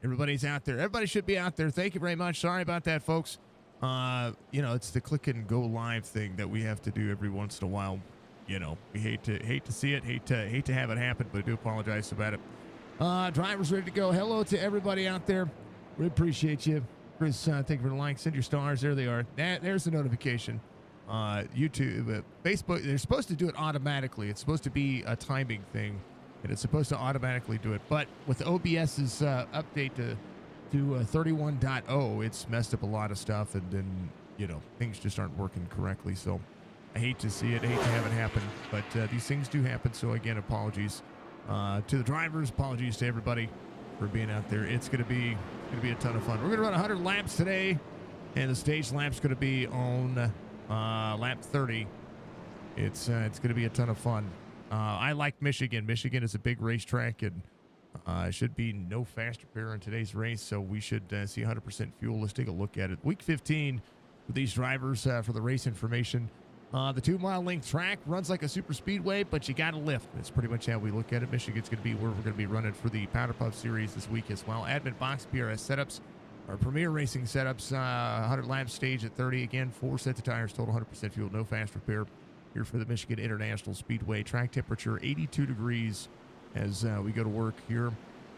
Everybody's out there. Everybody should be out there. Thank you very much. Sorry about that, folks. It's the click and go live thing that we have to do every once in a while. We hate to see it, hate to have it happen, but I do apologize about it. Drivers ready to go. Hello to everybody out there. We appreciate you. Chris, thank you for the like. Send your stars. There they are. There's the notification. YouTube, Facebook, they're supposed to do it automatically. It's supposed to be a timing thing, and it's supposed to automatically do it. But with OBS's update to 31.0, it's messed up a lot of stuff, and then, things just aren't working correctly. So I hate to see it, hate to have it happen, but these things do happen. So again, apologies to the drivers, apologies to everybody for being out there. It's going to be a ton of fun. We're going to run 100 laps today, and the stage lap's going to be on lap 30. It's going to be a ton of fun. I like Michigan. Michigan is a big racetrack, and should be no fast repair in today's race, so we should see 100% fuel. Let's take a look at it. Week 15 with these drivers for the race information. The 2-mile length track runs like a super speedway, but you got to lift. That's pretty much how we look at it. Michigan's going to be where we're going to be running for the Powder Puff Series this week as well. Admin Box PRS setups, our premier racing setups, 100 lap stage at 30. Again, 4 sets of tires, total 100% fuel, no fast repair. Here for the Michigan International Speedway. Track temperature 82 degrees as we go to work here.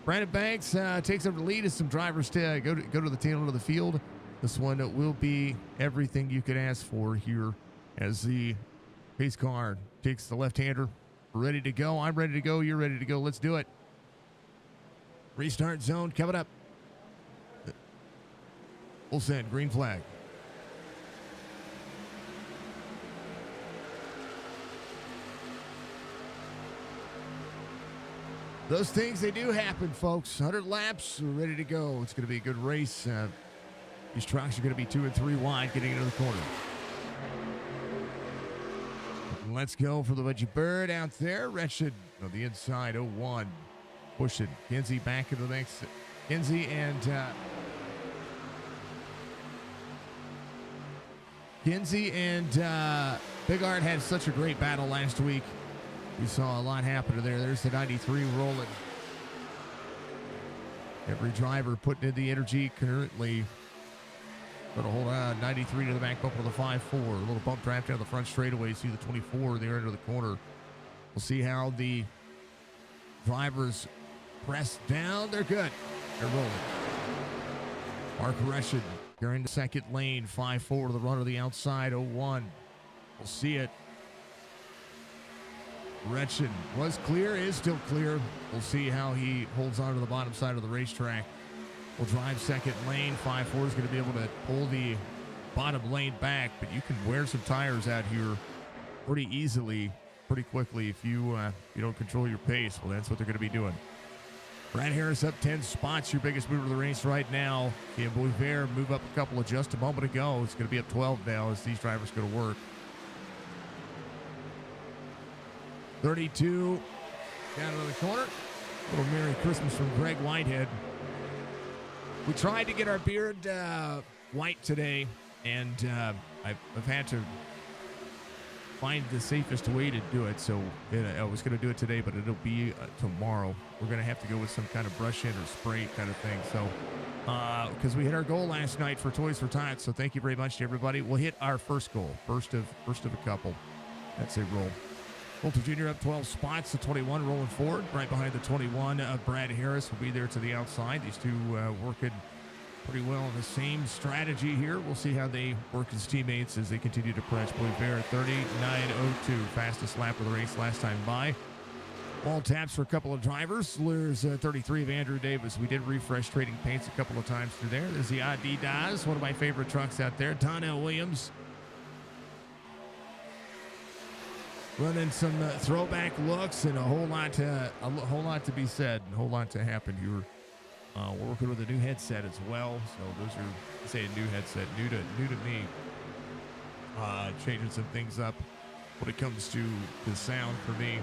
Brandon Banks takes over the lead as some drivers go to the tail end of the field. This one will be everything you could ask for here as the pace car takes the left-hander. We're ready to go. I'm ready to go. You're ready to go. Let's do it. Restart zone coming up. Full send. Green flag. Those things, they do happen, folks. 100 laps. We're ready to go. It's going to be a good race. These trucks are going to be 2 and 3 wide getting into the corner. Let's go for the Wedgie Bird out there. Wretched on the inside, 0-1. Pushing Kinsey back into the mix. Kinsey and Big Art had such a great battle last week. We saw a lot happen there. There's the 93 rolling. Every driver putting in the energy currently. Going to hold on. 93 to the back bumper of the 5-4. A little bump draft down the front straightaway. See the 24 there into the corner. We'll see how the drivers press down. They're good. They're rolling. Mark Russian carrying the second lane. 5-4 to the run of the outside. 0-1. We'll see it. Wretched was clear, is still clear. We'll see how he holds on to the bottom side of the racetrack. We'll drive second lane. 5-4 is going to be able to pull the bottom lane back, but you can wear some tires out here pretty easily, pretty quickly if you don't control your pace. Well, that's what they're going to be doing. Brad Harris up 10 spots, your biggest mover of the race right now. Yeah, Boisvert move up a couple of just a moment ago. It's going to be up 12 now as these drivers go to work. 32 down to the corner. Little Merry Christmas from Greg Whitehead. We tried to get our beard white today, and I've had to find the safest way to do it. So I was going to do it today, but it'll be tomorrow. We're going to have to go with some kind of brush in or spray kind of thing. So because we hit our goal last night for Toys for Tots. So thank you very much to everybody. We'll hit our first goal, first of a couple. That's a roll. Walter Jr. up 12 spots, the 21 rolling forward. Right behind the 21, Brad Harris will be there to the outside. These two working pretty well on the same strategy here. We'll see how they work as teammates as they continue to press. Boisvert 39.02, fastest lap of the race last time by. Ball taps for a couple of drivers. There's 33 of Andrew Davis. We did refresh trading paints a couple of times through there. There's the Adidas, one of my favorite trucks out there. Donnell Williams. Running some throwback looks and a whole lot to be said, and a whole lot to happen here. We're working with a new headset as well, so those are, I say, a new headset, new to me. Changing some things up when it comes to the sound for me.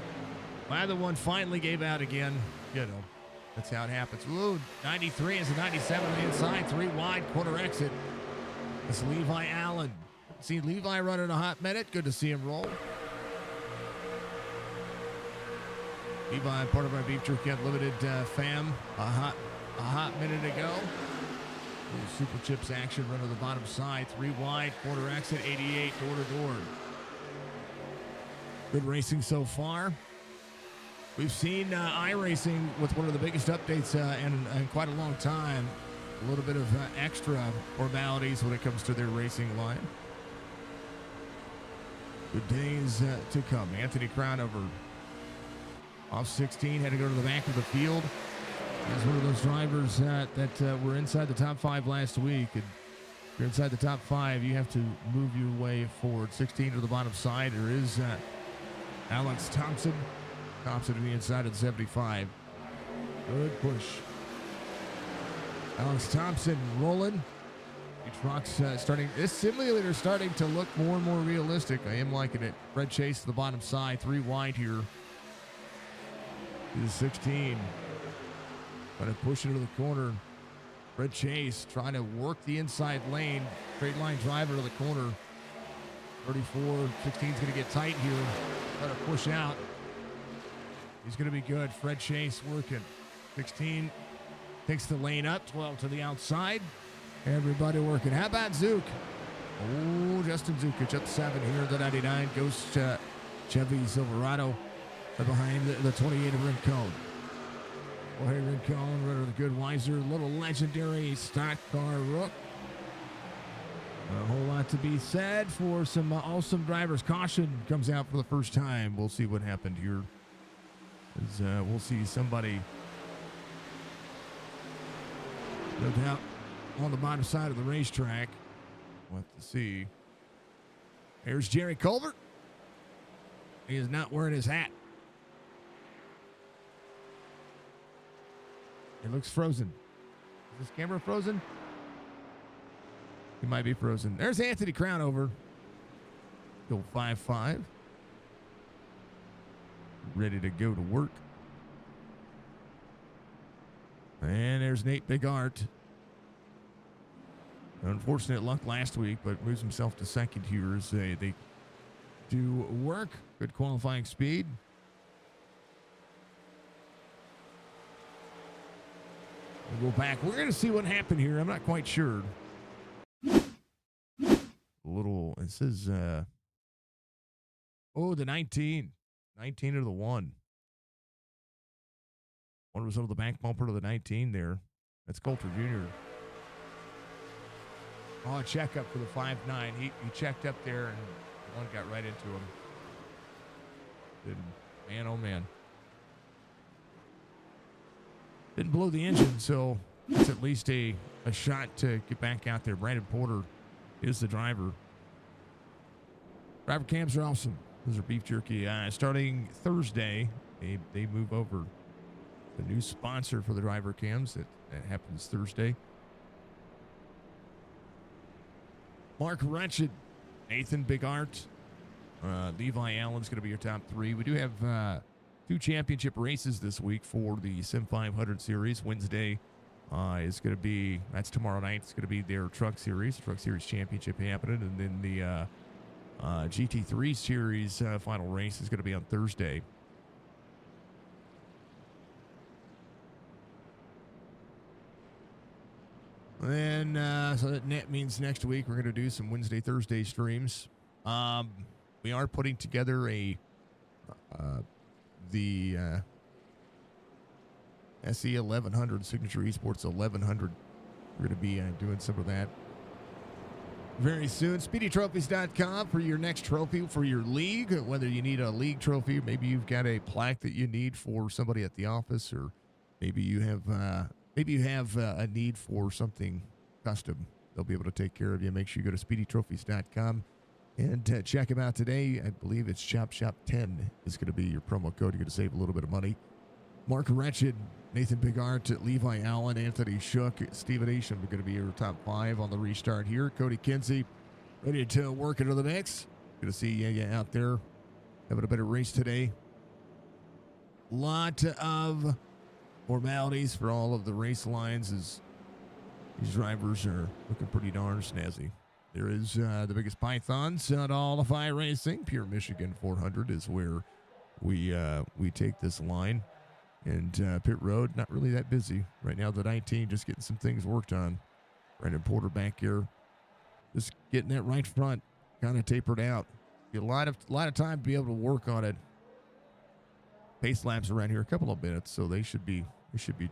My other one finally gave out again. You know, that's how it happens. Ooh, 93 is a 97 on the inside, 3 wide, corner exit. It's Levi Allen. See Levi running a hot minute. Good to see him roll. Levi, part of our Beef Jerky Unlimited fam. a hot minute ago. Super Chips action, run to the bottom side, 3 wide, quarter exit, 88, door to door. Good racing so far. We've seen iRacing with one of the biggest updates in quite a long time. A little bit of extra formalities when it comes to their racing line. Good days to come. Anthony Crownover off 16, had to go to the back of the field. He's one of those drivers that were inside the top 5 last week. And if you're inside the top 5, you have to move your way forward. 16 to the bottom side. There is Alex Thompson. Thompson to the inside of the 75. Good push. Alex Thompson rolling. The trucks starting. This simulator starting to look more and more realistic. I am liking it. Fred Chase to the bottom side. 3 wide here. This is 16. Trying to push into the corner. Fred Chase trying to work the inside lane. Straight line driver to the corner. 34. 16 is going to get tight here. Trying to push out. He's going to be good. Fred Chase working. 16 takes the lane up. 12 to the outside. Everybody working. How about Zook? Oh, Justin Zukic up 7 here. The 99 goes to Chevy Silverado behind the 28 of Rincon. Well, hey, Rincon, runner of the good Weiser. Little legendary stock car rook. A whole lot to be said for some awesome drivers. Caution comes out for the first time. We'll see what happened here. As, we'll see somebody, no doubt, on the bottom side of the racetrack. We'll have to see. Here's Jerry Culver. He is not wearing his hat. It looks frozen. Is this camera frozen? He might be frozen. There's Anthony Crownover. Go 5-5. Ready to go to work. And there's Nate Bigart. Unfortunate luck last week, but moves himself to second here as they do work. Good qualifying speed. We'll go back. We're going to see what happened here. I'm not quite sure. It says, the 19. 19 to the 1. One was over the back bumper to the 19 there. That's Coulter Jr. Oh, a checkup for the 5.9. He checked up there, and one got right into him. Man, oh, man. Didn't blow the engine, so it's at least a shot to get back out there. Brandon Porter is the driver. Driver cams are awesome. Those are beef jerky. Starting Thursday, they move over. The new sponsor for the driver cams. That happens Thursday. Mark Wretched, Nathan Bigart, Levi Allen's going to be your top 3. We do have 2 championship races this week for the Sim 500 series. Wednesday is going to be, that's tomorrow night. It's going to be their Truck Series Championship happening. And then the GT3 Series final race is going to be on Thursday. And so that means next week we're going to do some Wednesday, Thursday streams. We are putting together the SE 1100, Signature Esports 1100. We're going to be doing some of that very soon. SpeedyTrophies.com for your next trophy for your league, whether you need a league trophy, maybe you've got a plaque that you need for somebody at the office, or maybe you have a need for something custom. They'll be able to take care of you. Make sure you go to SpeedyTrophies.com and check them out today. I believe it's ShopShop10 is going to be your promo code. You're going to save a little bit of money. Mark Wretched, Nathan Bigart, Levi Allen, Anthony Shook, Stephen Asham are going to be your top 5 on the restart here. Cody Kinsey ready to work into the mix. Good to see you out there having a better race today. Lot of formalities for all of the race lines as these drivers are looking pretty darn snazzy. There is the biggest pythons on all of iRacing. Pure Michigan 400 is where we take this line. And pit road, not really that busy. Right now, the 19, just getting some things worked on. Brandon Porter back here, just getting that right front kind of tapered out. Get a lot of time to be able to work on it. Pace laps around here, a couple of minutes, so they should be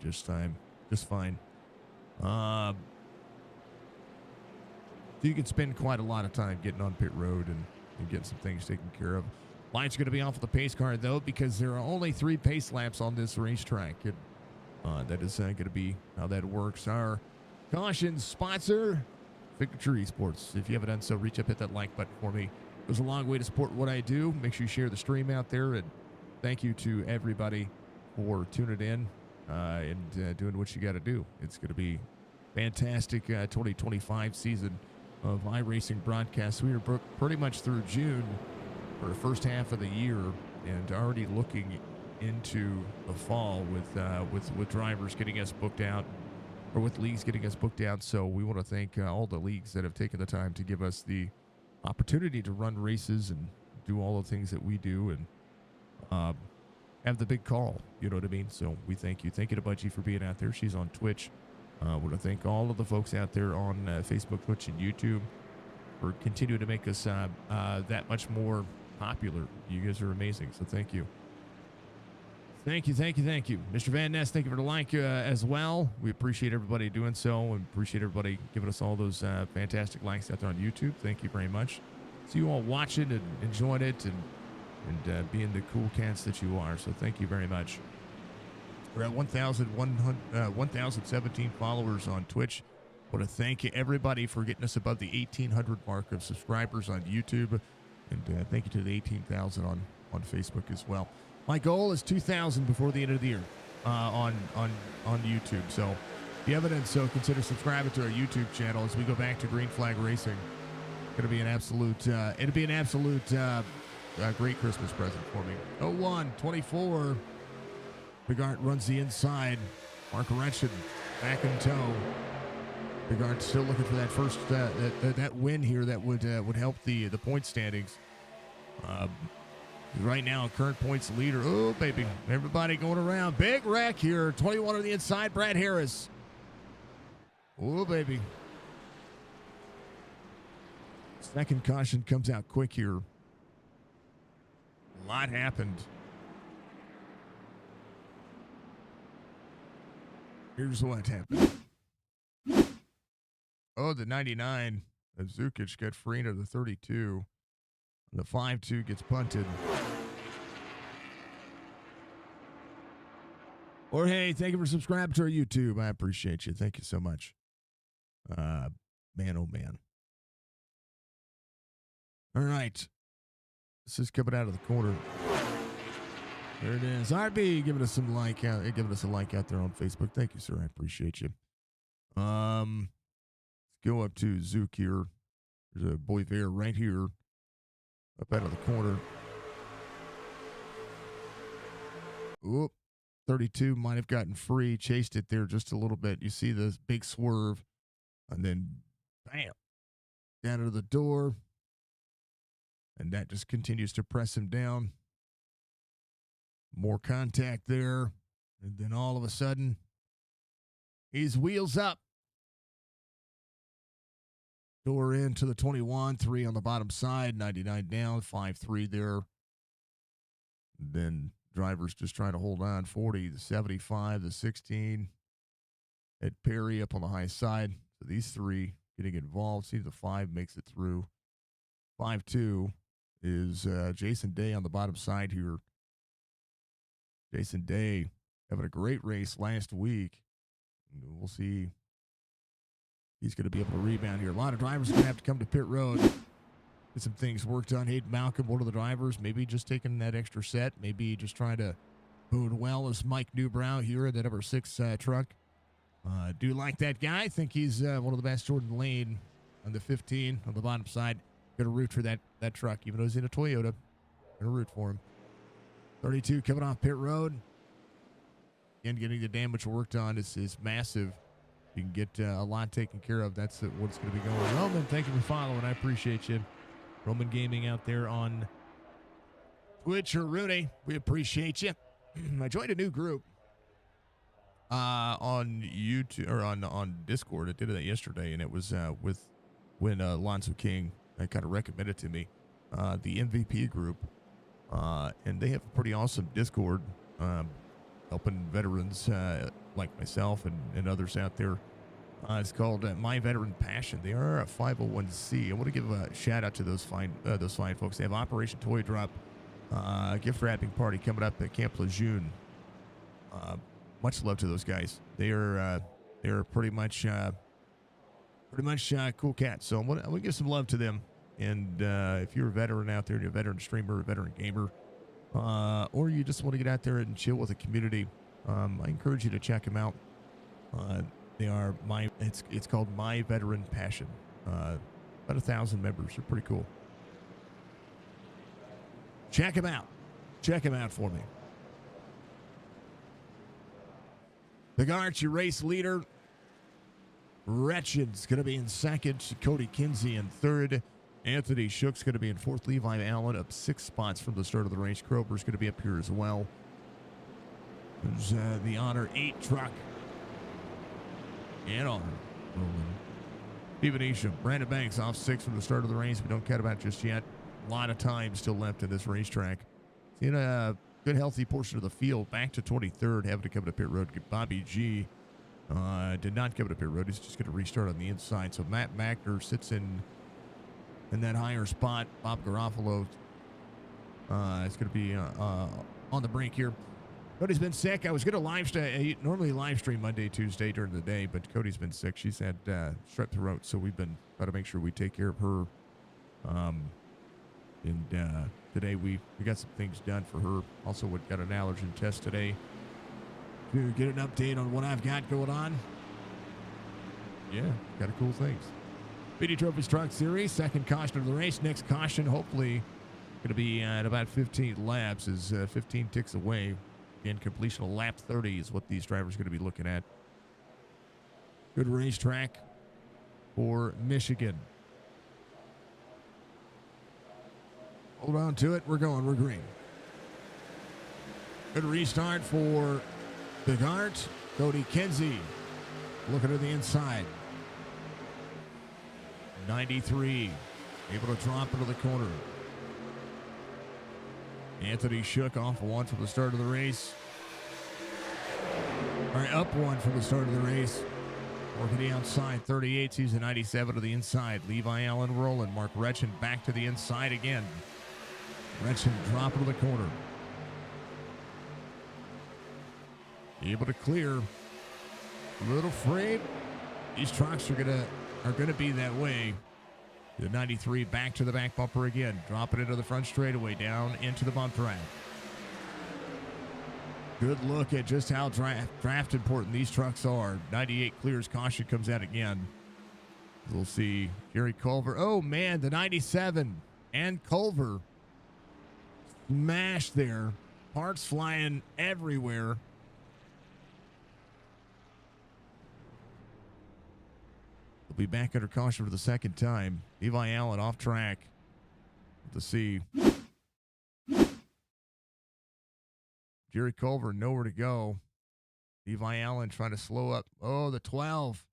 just fine. So you can spend quite a lot of time getting on pit road and getting some things taken care of. Lights going to be off of the pace car, though, because there are only 3 pace laps on this racetrack. That is going to be how that works. Our caution sponsor, Signature Esports. If you haven't done so, reach up, hit that like button for me. It goes a long way to support what I do. Make sure you share the stream out there. And thank you to everybody for tuning in and doing what you got to do. It's going to be fantastic 2025 season of iRacing broadcasts. We are pretty much through June for the first half of the year, and already looking into the fall with drivers getting us booked out, or with leagues getting us booked out. So we want to thank all the leagues that have taken the time to give us the opportunity to run races and do all the things that we do, and have the big call. You know what I mean? So we thank you. Thank you to Budgie for being out there. She's on Twitch. I want to thank all of the folks out there on Facebook, Twitch, and YouTube for continuing to make us that much more popular. You guys are amazing, so thank you. Thank you. Mr. Van Ness, thank you for the like as well. We appreciate everybody doing so, and appreciate everybody giving us all those fantastic likes out there on YouTube. Thank you very much. See you all watching and enjoying it, and being the cool cats that you are, so thank you very much. We're at 1,017 followers on Twitch. I want to thank everybody for getting us above the 1,800 mark of subscribers on YouTube. And thank you to the 18,000 on Facebook as well. My goal is 2,000 before the end of the year on YouTube. So if you haven't done so, consider subscribing to our YouTube channel as we go back to Green Flag Racing. It'll be an absolute great Christmas present for me. 01-24. Bigart runs the inside. Mark Wrenchen back in tow. Bigart still looking for that first that win here that would help the point standings. Right now, current points leader. Oh baby, everybody going around. Big wreck here. 21 on the inside. Brad Harris. Oh baby. Second caution comes out quick here. A lot happened. Here's what happened. Oh, the 99 of Zukic got free into the 32. The 5-2 gets punted. Jorge, thank you for subscribing to our YouTube. I appreciate you. Thank you so much. Man, oh man. All right. This is coming out of the corner. There it is. RB giving us some like out, giving us a like out there on Facebook. Thank you, sir. I appreciate you. Let's go up to Zook here. There's a boy there right here, up out of the corner. Oop, 32 might have gotten free. Chased it there just a little bit. You see this big swerve, and then bam, down to the door, and that just continues to press him down. More contact there, and then all of a sudden, he's wheels up. Door into the 21, 3 on the bottom side, 99 down, 5-3 there. Then drivers just trying to hold on, 40, the 75, the 16. Ed Perry up on the high side. So these three getting involved. See, the 5 makes it through. 5-2 is Jason Day on the bottom side here. Jason Day having a great race last week. We'll see. He's going to be able to rebound here. A lot of drivers are going to have to come to pit road. Get some things worked on. Hayden Malcolm, one of the drivers, maybe just taking that extra set. Maybe just trying to boot well as Mike Newbrow here in the number 6 truck. Do like that guy. I think he's one of the best. Jordan Lane on the 15 on the bottom side. Going to root for that truck, even though he's in a Toyota. Going to root for him. 32 coming off pit road. Again, getting the damage worked on is massive. You can get a lot taken care of. That's what's going to be going. Roman, thank you for following. I appreciate you. Roman Gaming out there on Twitch or Rooney. We appreciate you. I joined a new group. On YouTube or on Discord. I did that yesterday, and it was with when Alonzo King kind of recommended to me the MVP group, and they have a pretty awesome Discord, helping veterans like myself and others out there. It's called My Veteran Passion. They are a 501c. I want to give a shout out to those fine folks. They have Operation Toy Drop gift wrapping party coming up at Camp Lejeune. Much love to those guys. They're pretty much cool cats. So I'm gonna give some love to them. And if you're a veteran out there, you're a veteran streamer, a veteran gamer, or you just want to get out there and chill with the community, I encourage you to check them out. They are it's called My Veteran Passion. About 1,000 members. They're pretty cool. Check them out. Check them out for me. The Garch, your race leader. Wretched's going to be in second. Cody Kinsey in third. Anthony Shook's going to be in fourth. Levi Allen up 6 spots from the start of the race. Krober's going to be up here as well. There's the Honor 8 truck. And on. Stephen Isham, Brandon Banks off 6 from the start of the race. We don't care about it just yet. A lot of time still left in this racetrack. In a good, healthy portion of the field, back to 23rd, having to come to pit road. Bobby G did not come to pit road. He's just going to restart on the inside. So Matt Mackner sits in that higher spot. Bob Garofalo is going to be on the brink here. Cody's been sick. I was going to normally live stream Monday, Tuesday during the day, but Cody's been sick. She's had strep throat, so we've been trying to make sure we take care of her. And today we got some things done for her. Also, we got an allergen test today to get an update on what I've got going on. Yeah, got a cool things. Speedy Trophies Truck Series, second caution of the race. Next caution, hopefully, going to be at about 15 laps, as 15 ticks away. Again, completion of lap 30 is what these drivers are going to be looking at. Good racetrack for Michigan. Hold on to it. We're going. We're green. Good restart for the Gart. Cody Kinsey looking to the inside. 93. Able to drop into the corner. Anthony Shook off 1 from the start of the race. All right, up 1 from the start of the race. Working the outside. 38. He's a 97 to the inside. Levi Allen rolling. Mark Retchen back to the inside again. Retchen drop into the corner. Able to clear. A little frayed. These trucks are gonna be that way. The 93 back to the back bumper again. Drop it into the front straightaway, down into the bump track. Good look at just how draft important these trucks are. 98 clears, caution comes out again. We'll see Jerry Culver. Oh man, the 97 and Culver smashed there. Parts flying everywhere. We'll be back under caution for the second time. Levi Allen off track. To see Jerry Culver nowhere to go. Levi Allen trying to slow up. Oh, the 12.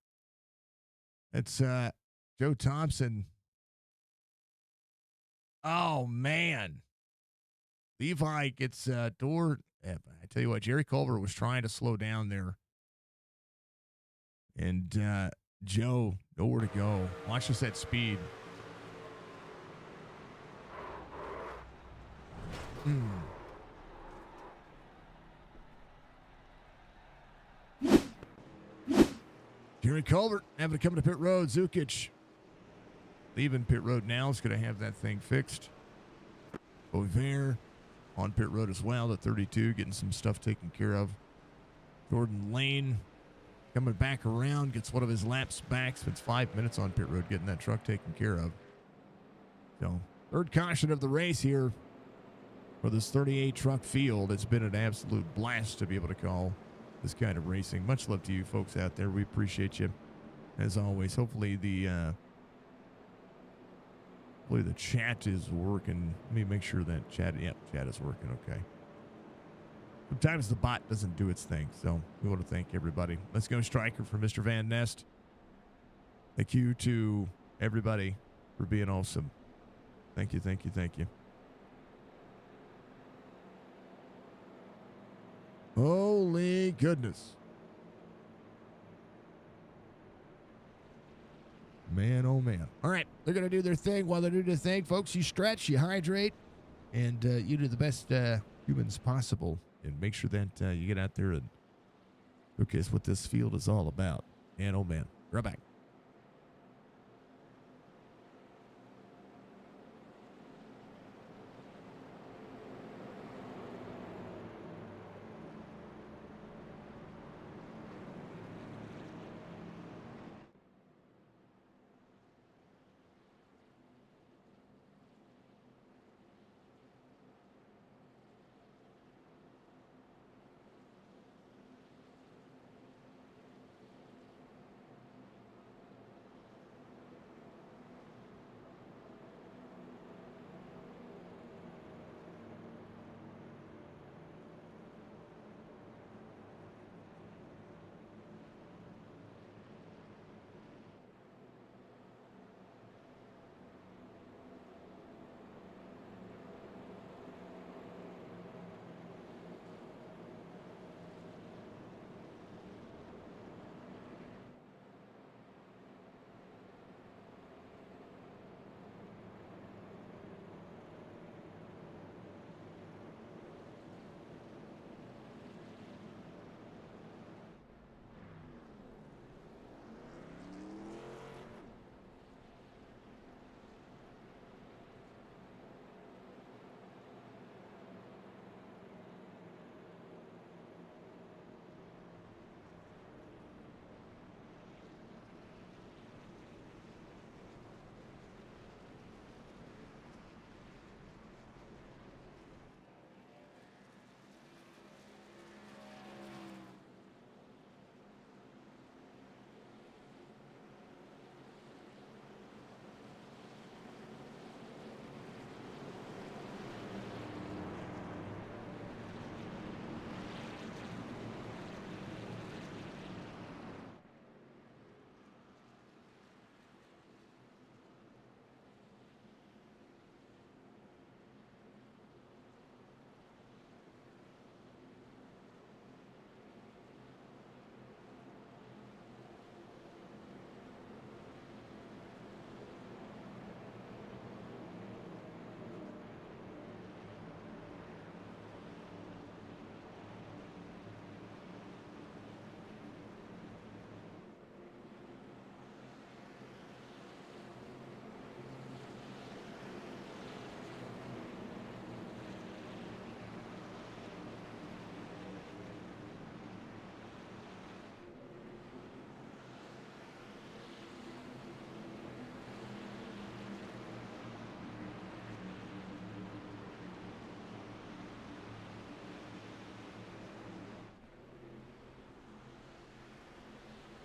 It's Joe Thompson. Oh man. Levi gets door. I tell you what, Jerry Culver was trying to slow down there. And Joe, nowhere to go. Watch us at speed. Jerry Culver having to come to pit road. Zukic leaving pit road now. Is going to have that thing fixed. Over on pit road as well. The 32 getting some stuff taken care of. Jordan Lane coming back around, gets one of his laps back. Spends 5 minutes on pit road getting that truck taken care of. So, third caution of the race here for this 38 truck field. It's been an absolute blast to be able to call this kind of racing. Much love to you folks out there. We appreciate you as always. Hopefully the chat is working. Let me make sure that chat is working okay. Sometimes the bot doesn't do its thing, so we want to thank everybody. Let's go striker for Mr. Van Nest. Thank you to everybody for being awesome. Thank you, thank you, thank you. Holy goodness. Man, oh man. All right, they're going to do their thing. While they do their thing, folks, you stretch, you hydrate, and you do the best humans possible. And make sure that you get out there and showcase what this field is all about. Man, oh man. Right back.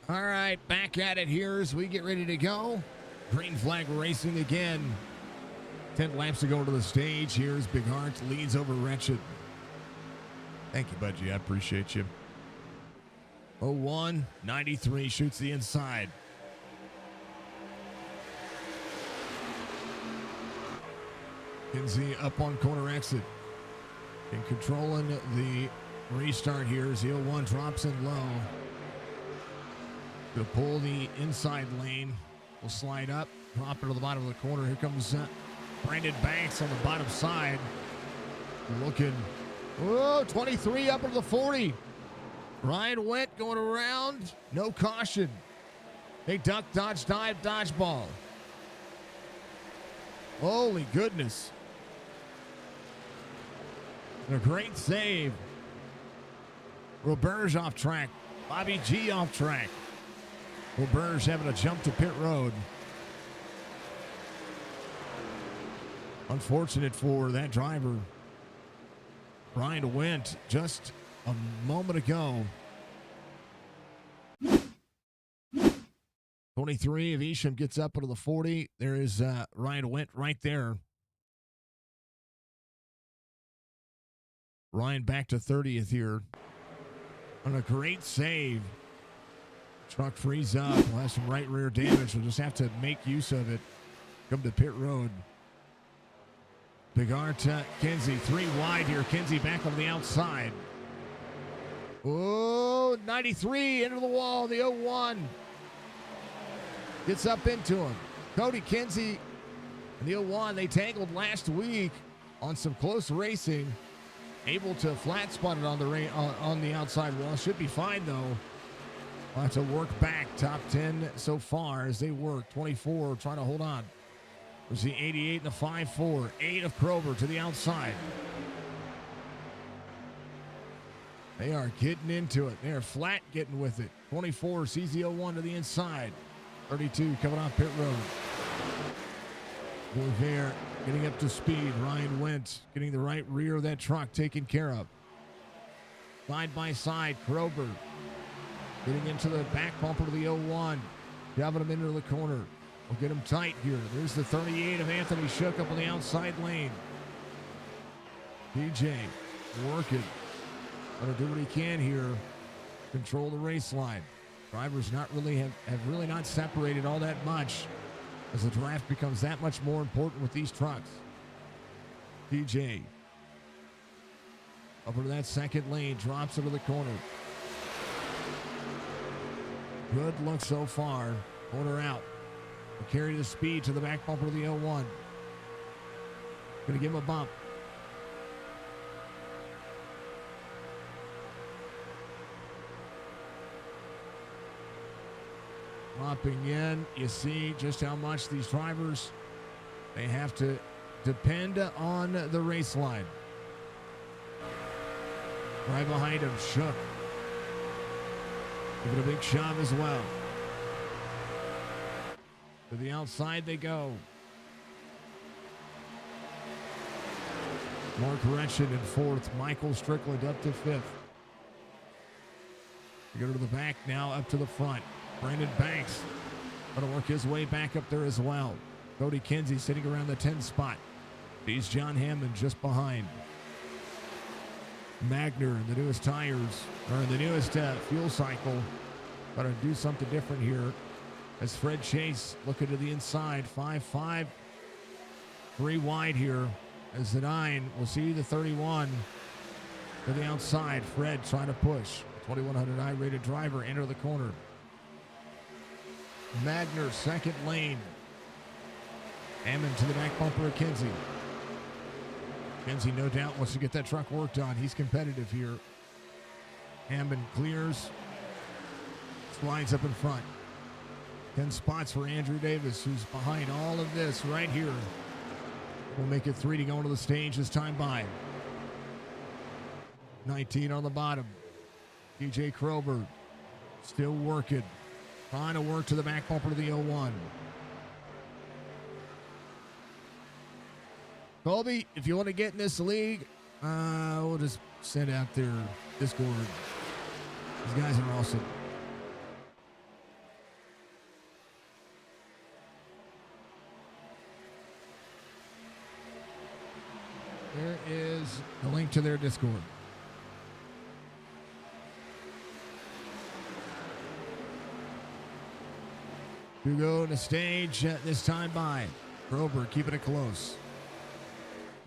All right, back at it here as we get ready to go. Green flag racing again. 10 laps to go to the stage. Here's Big Heart, leads over Wretched. Thank you, Budgie. I appreciate you. 01, 93 shoots the inside. Kinsey up on corner exit. And controlling the restart here as the 01 drops in low. Gonna pull the inside lane. Will slide up, drop it to the bottom of the corner. Here comes Brandon Banks on the bottom side. Looking, 23 up into the 40. Ryan Went going around, no caution. They duck, dodge, dive, dodgeball. Holy goodness. And a great save. Roberge off track. Bobby G off track. Roberge having a jump to pit road. Unfortunate for that driver. Ryan Went just a moment ago. 23 of Isham gets up into the 40. There is Ryan Went right there. Ryan back to 30th here on a great save. Truck frees up. We'll have some right rear damage. We'll just have to make use of it. Come to pit road. Bigart to Kinsey. 3 wide here. Kinsey back on the outside. Oh, 93 into the wall. The 01 gets up into him. Cody Kinsey and the 01, they tangled last week on some close racing. Able to flat spot it on the outside wall. Should be fine, though. We'll have to work back. Top 10 so far as they work. 24 trying to hold on. There's the 88 and the 5-4. 8 of Krober to the outside. They are getting into it. They are flat getting with it. 24 sees the 01 to the inside. 32 coming off pit road. Boyer getting up to speed. Ryan Wentz getting the right rear of that truck taken care of. Side by side, Krober getting into the back bumper to the 01. Shoving him into the corner. We'll get him tight here. There's the 38 of Anthony Shook up on the outside lane. DJ working. Gonna do what he can here. Control the race line. Drivers not really have really not separated all that much as the draft becomes that much more important with these trucks. DJ over to that second lane, drops into the corner. Good look so far. Corner out. Will carry the speed to the back bumper of the 01. Gonna give him a bump. Dropping in, you see just how much these drivers, they have to depend on the race line. Right behind him, Shook. Give it a big shove as well. To the outside they go. Mark Retchen in 4th. Michael Strickland up to 5th. We go to the back now, up to the front. Brandon Banks going to work his way back up there as well. Cody Kinsey sitting around the 10 spot. He's John Hammond just behind. Magner in the newest tires, or in the newest fuel cycle. Got to do something different here. As Fred Chase looking to the inside. 5-5. 3 wide here. As the 9 will see the 31 to the outside. Fred trying to push. 2100i rated driver enter the corner. Magner second lane. Hammond to the back bumper of Kinsey. Kinsey no doubt wants to get that truck worked on. He's competitive here. Hammond clears. Slides up in front. 10 spots for Andrew Davis, who's behind all of this right here. We'll make it 3 to go into the stage as time by. 19 on the bottom. DJ Krober still working. Trying to work to the back bumper of the 01. Colby, if you want to get in this league, we'll just send out their Discord. These guys are awesome. There is a link to their Discord. To go to stage this time by. Krober keeping it close.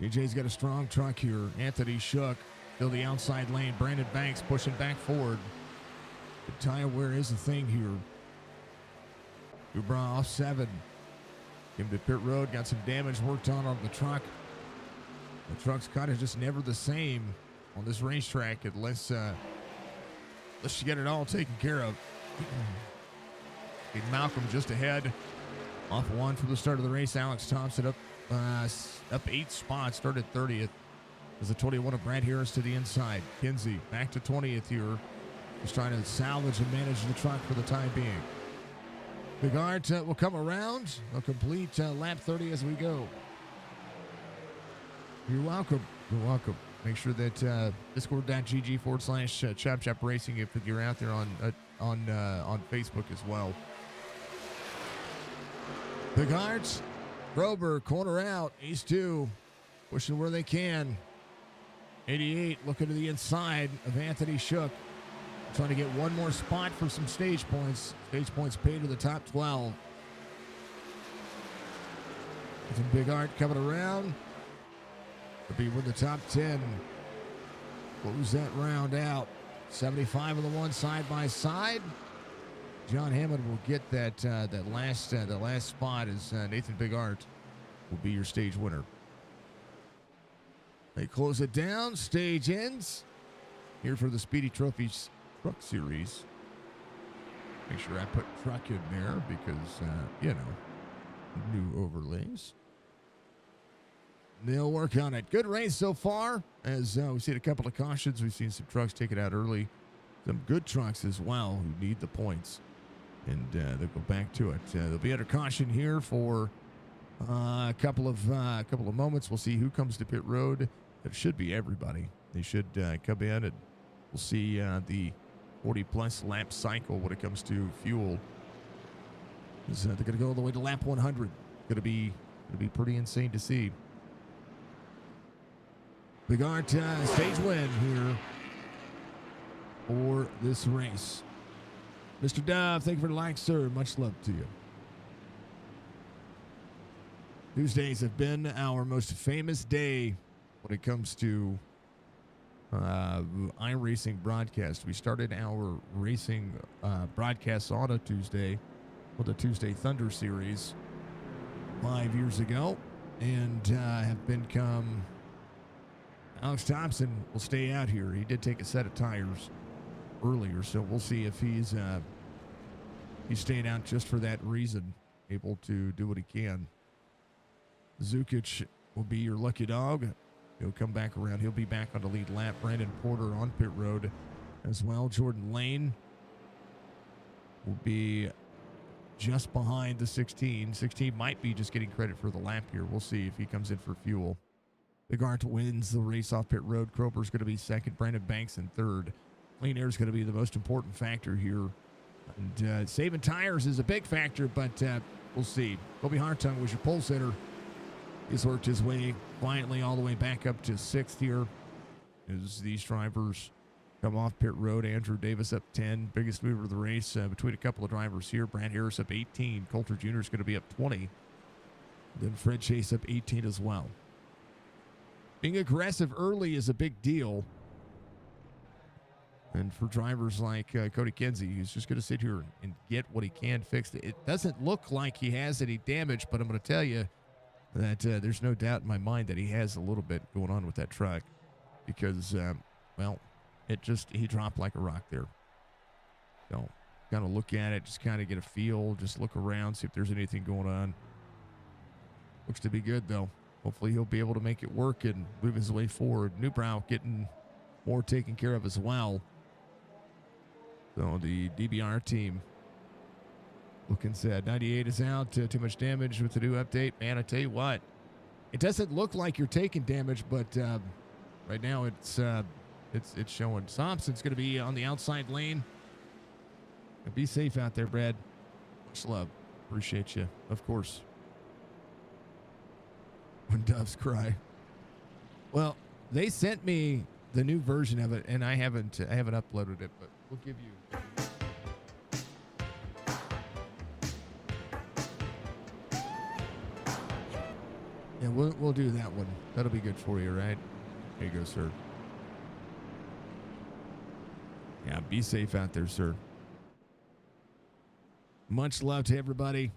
DJ's got a strong truck here. Anthony Shook, still the outside lane. Brandon Banks pushing back forward. The tire wear is a thing here. Dubra off 7. Came to pit road, got some damage worked on the truck. The truck's kind of just never the same on this racetrack unless you get it all taken care of. Malcolm just ahead. Off 1 from the start of the race. Alex Thompson up 8 spots. Started 30th. As the 21 of Brad Harris to the inside. Kinsey back to 20th here. Just trying to salvage and manage the truck for the time being. Bigart will come around. They'll complete lap 30 as we go. You're welcome. You're welcome. Make sure that discord.gg/Chop Racing if you're out there on Facebook as well. Bigart, Krober, corner out. These two pushing where they can. 88 looking to the inside of Anthony Shook. Trying to get one more spot for some stage points. Stage points paid to the top 12. Some Big Art coming around. To be with the top 10. Close that round out. 75 on the one side by side. John Hammond will get that last spot as Nathan Big Art will be your stage winner. They close it down. Stage ends. Here for the Speedy Trophies Truck Series. Make sure I put truck in there because, new overlays. They'll work on it. Good race so far. As we've seen a couple of cautions. We've seen some trucks take it out early. Some good trucks as well who need the points. And they'll go back to it. They'll be under caution here for a couple of moments. We'll see who comes to pit road. It should be everybody. They should come in, and we'll see the 40-plus lap cycle when it comes to fuel. They're going to go all the way to lap 100. Going to be pretty insane to see. Big Art stage win here for this race. Mr. Dove, thank you for the like, sir. Much love to you. Tuesdays have been our most famous day when it comes to iRacing broadcast. We started our racing broadcasts on a Tuesday with the Tuesday Thunder Series 5 years ago, and have become. Alex Thompson will stay out here. He did take a set of tires earlier, so we'll see if he's staying out just for that reason, able to do what he can. Zukic will be your lucky dog. He'll come back around. He'll be back on the lead lap. Brandon Porter on pit road as well. Jordan Lane will be just behind the 16. 16 might be just getting credit for the lap here. We'll see if he comes in for fuel. Big Art wins the race off pit road. Krober's going to be second. Brandon Banks in third. Clean air is going to be the most important factor here. And saving tires is a big factor, but we'll see. Kobe Hartung was your pole sitter. He's worked his way quietly all the way back up to sixth here as these drivers come off pit road. Andrew Davis up 10, biggest mover of the race between a couple of drivers here. Brad Harris up 18. Coulter Jr. is going to be up 20. Then Fred Chase up 18 as well. Being aggressive early is a big deal. And for drivers like Cody Kinsey, who's just going to sit here and get what he can fixed. It doesn't look like he has any damage, but I'm going to tell you that there's no doubt in my mind that he has a little bit going on with that truck because, he dropped like a rock there. So, kind of look at it, just kind of get a feel, just look around, see if there's anything going on. Looks to be good, though. Hopefully he'll be able to make it work and move his way forward. Newbrow getting more taken care of as well. So the DBR team looking sad. 98 is out. Too much damage with the new update. Man, I tell you what, it doesn't look like you're taking damage, but right now it's showing. Thompson's going to be on the outside lane. Be safe out there, Brad. Much love. Appreciate you, of course. When doves cry. Well, they sent me the new version of it, and I haven't uploaded it, but we'll give you. Yeah, we'll do that one. That'll be good for you, right? There you go, sir. Yeah, be safe out there, sir. Much love to everybody.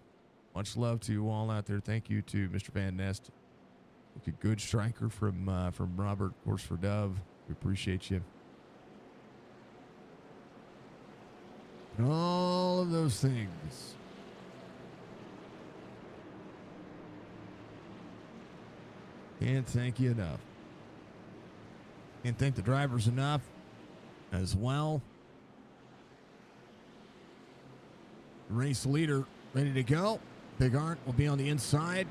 Much love to you all out there. Thank you to Mr. Van Nest. A good striker from Robert, of course, for Dove. We appreciate you. And all of those things. Can't thank you enough. Can't thank the drivers enough as well. Race leader ready to go. Big Art will be on the inside.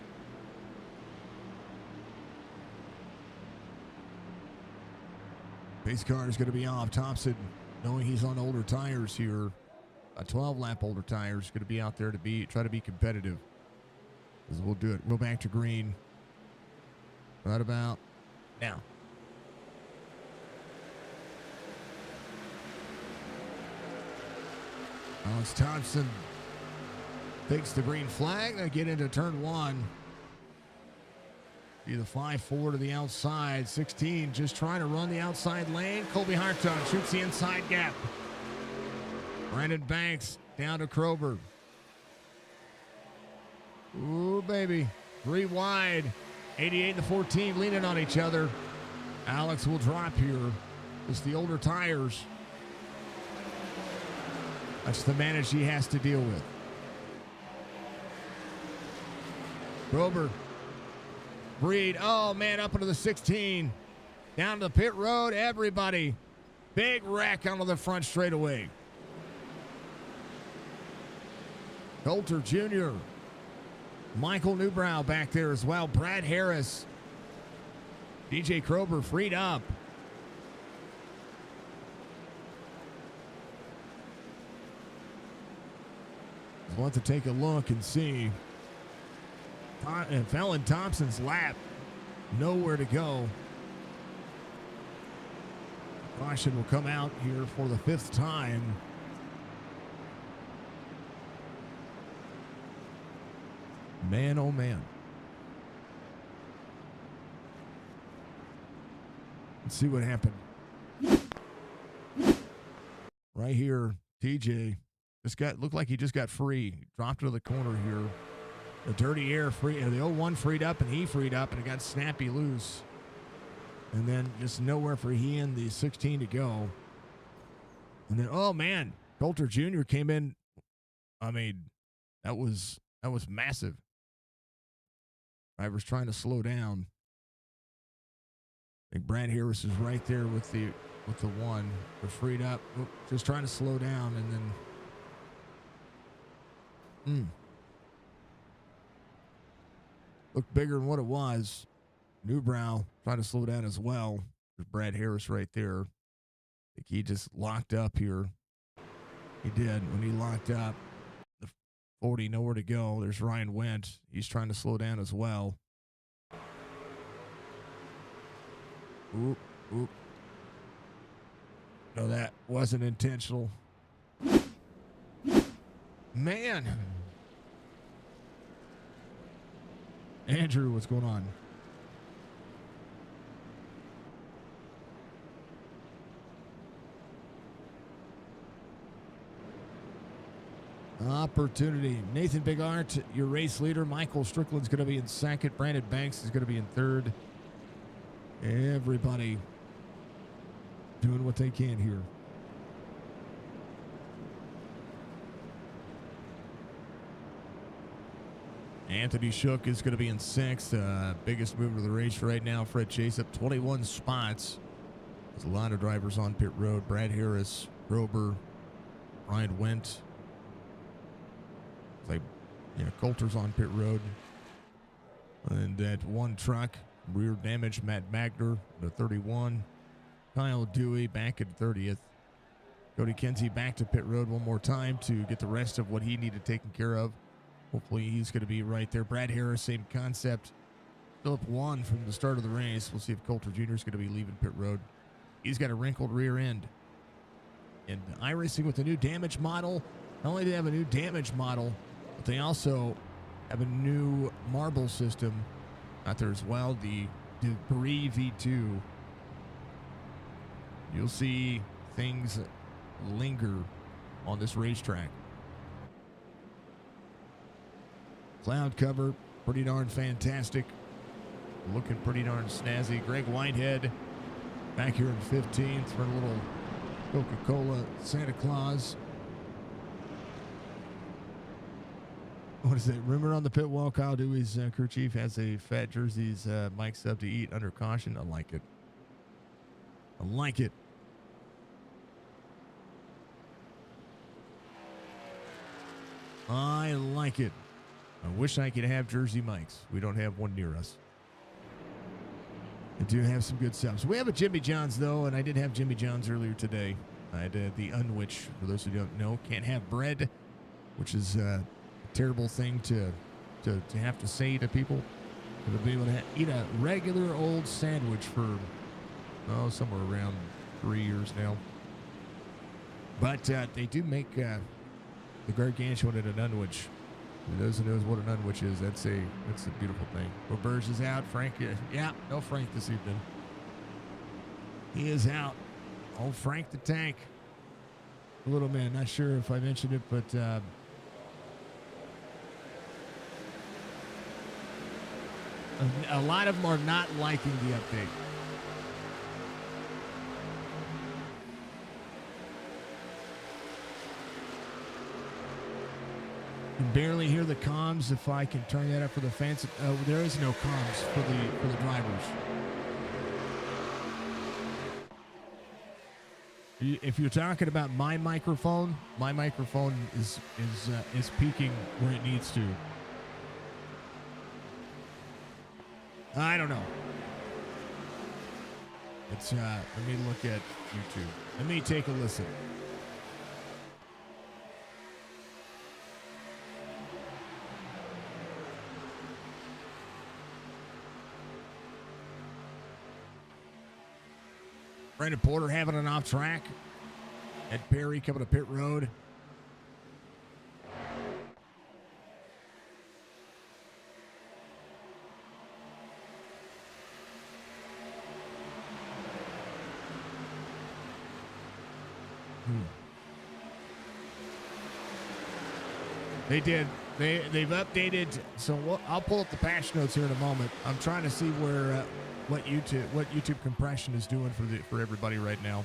Pace car is going to be off. Thompson, knowing he's on older tires here, 12-lap older tires, going to be out there to try to be competitive. As we'll do it. Go back to green. Right about now. Alex Thompson takes the green flag. They get into turn one. See the 5-4 to the outside. 16 just trying to run the outside lane. Colby Hartung shoots the inside gap. Brandon Banks down to Krober. Ooh, baby. 3 wide. 88 and the 14 leaning on each other. Alex will drop here. It's the older tires. That's the manage he has to deal with. Krober. Breed. Oh, man, up into the 16. Down to the pit road. Everybody. Big wreck onto the front straightaway. Coulter Jr. Michael Newbrow back there as well. Brad Harris. DJ Krober freed up. We'll have to take a look and see. And Fallon Thompson's lap. Nowhere to go. Caution will come out here for the 5th time. Man, oh man. Let's see what happened. Right here, TJ looked like he just got free. Dropped to the corner here. The dirty air free. The 01 freed up and he freed up and it got snappy loose. And then just nowhere for he and the 16 to go. And then, oh man, Coulter Jr. came in. I mean, that was massive. Driver's trying to slow down. I think Brad Harris is right there with the 1. They're freed up. Oop, just trying to slow down and then looked bigger than what it was. Newbrow trying to slow down as well. There's Brad Harris right there. I think he just locked up here. He did. When he locked up, the 40 nowhere to go. There's Ryan Wendt. He's trying to slow down as well. Oop, oop. No, that wasn't intentional. Man. Andrew, what's going on? Opportunity. Nathan Bigart, your race leader. Michael Strickland's going to be in second. Brandon Banks is going to be in third. Everybody doing what they can here. Anthony Shook is going to be in sixth. Biggest mover of the race right now. Fred Chase up 21 spots. There's a lot of drivers on pit road. Brad Harris, Grober, Ryan Wendt. Like, Coulter's on pit road. And that one truck, rear damage, Matt Magner, the 31. Kyle Dewey back at 30th. Cody Kenzie back to pit road one more time to get the rest of what he needed taken care of. Hopefully he's going to be right there. Brad Harris, same concept. Philip won from the start of the race. We'll see if Coulter Jr. is going to be leaving pit road. He's got a wrinkled rear end. And iRacing with the new damage model. Not only do they have a new damage model, but they also have a new marble system out there as well. The Debris V2. You'll see things linger on this racetrack. Cloud cover, pretty darn fantastic. Looking pretty darn snazzy. Greg Whitehead back here in 15th for a little Coca-Cola Santa Claus. What is that? Rumor on the pit wall, Kyle Dewey's crew chief has a fat jerseys Mike sub to eat under caution. I like it. I like it. I like it. I wish I could have Jersey Mikes. We don't have one near us. I do have some good subs. We have a Jimmy John's, though, and I did have Jimmy John's earlier today. I had the Unwich, for those who don't know. Can't have bread, which is a terrible thing to have to say to people. To be able to eat a regular old sandwich for, somewhere around 3 years now. But they do make The gargantuan and an unwich. For those who knows what an unwich is, that's a beautiful thing. Roberge is out. Frank, yeah, no Frank this evening. He is out. Old Frank the Tank. A little man. Not sure if I mentioned it, but a lot of them are not liking the update. You can barely hear the comms. If I can turn that up for the fans, there is no comms for the drivers. If you're talking about my microphone is peaking where it needs to. I don't know. It's let me look at YouTube. Let me take a listen. Brandon Porter having an off track. Ed Perry coming to pit road. They did. They've updated. So I'll pull up the patch notes here in a moment. I'm trying to see where what YouTube compression is doing for everybody right now.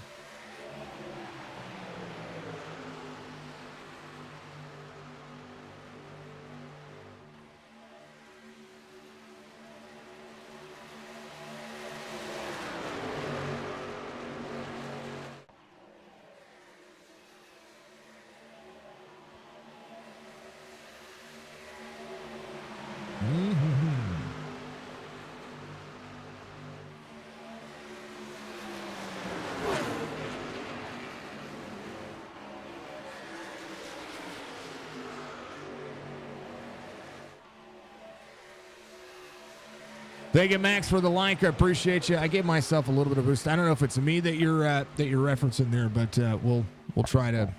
Thank you, Max, for the like. I appreciate you. I gave myself a little bit of boost. I don't know if it's me that you're referencing there, but we'll try to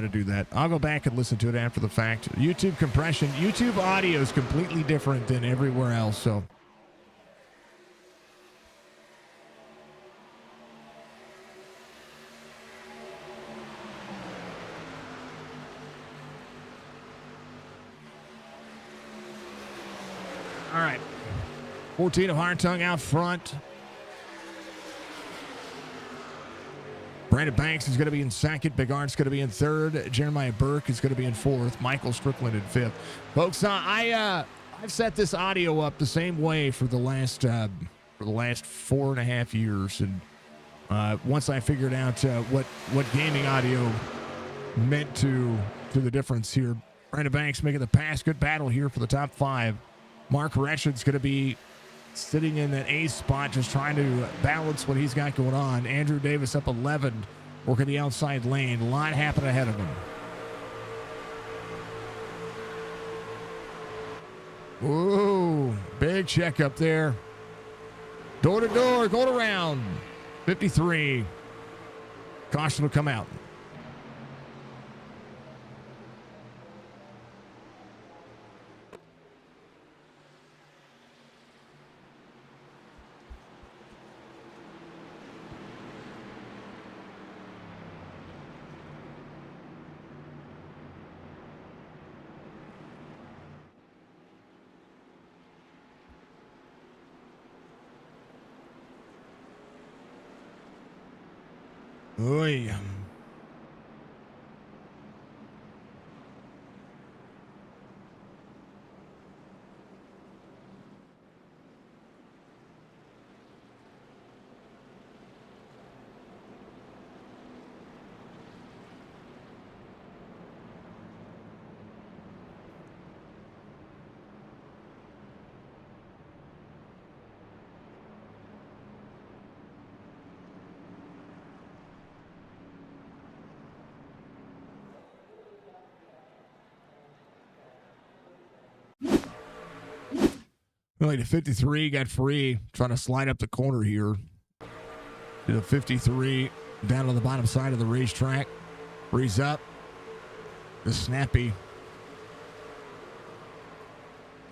do that. I'll go back and listen to it after the fact. YouTube compression, YouTube audio is completely different than everywhere else. So. All right. 14 of Hartung out front. Brandon Banks is going to be in second. Big Art's going to be in third. Jeremiah Burke is going to be in fourth. Michael Strickland in fifth. Folks, I've set this audio up the same way for the last 4.5 years, and once I figured out what gaming audio meant to the difference here, Brandon Banks making the pass. Good battle here for the top 5. Mark Retchard's going to be sitting in that ace spot, just trying to balance what he's got going on. Andrew Davis up 11, working the outside lane. A lot happening ahead of him. Whoa, big check up there. Door to door, going around. 53. Caution will come out. Oy. Like the 53 got free, trying to slide up the corner here. To the 53 down on the bottom side of the racetrack. Freeze up. snappy.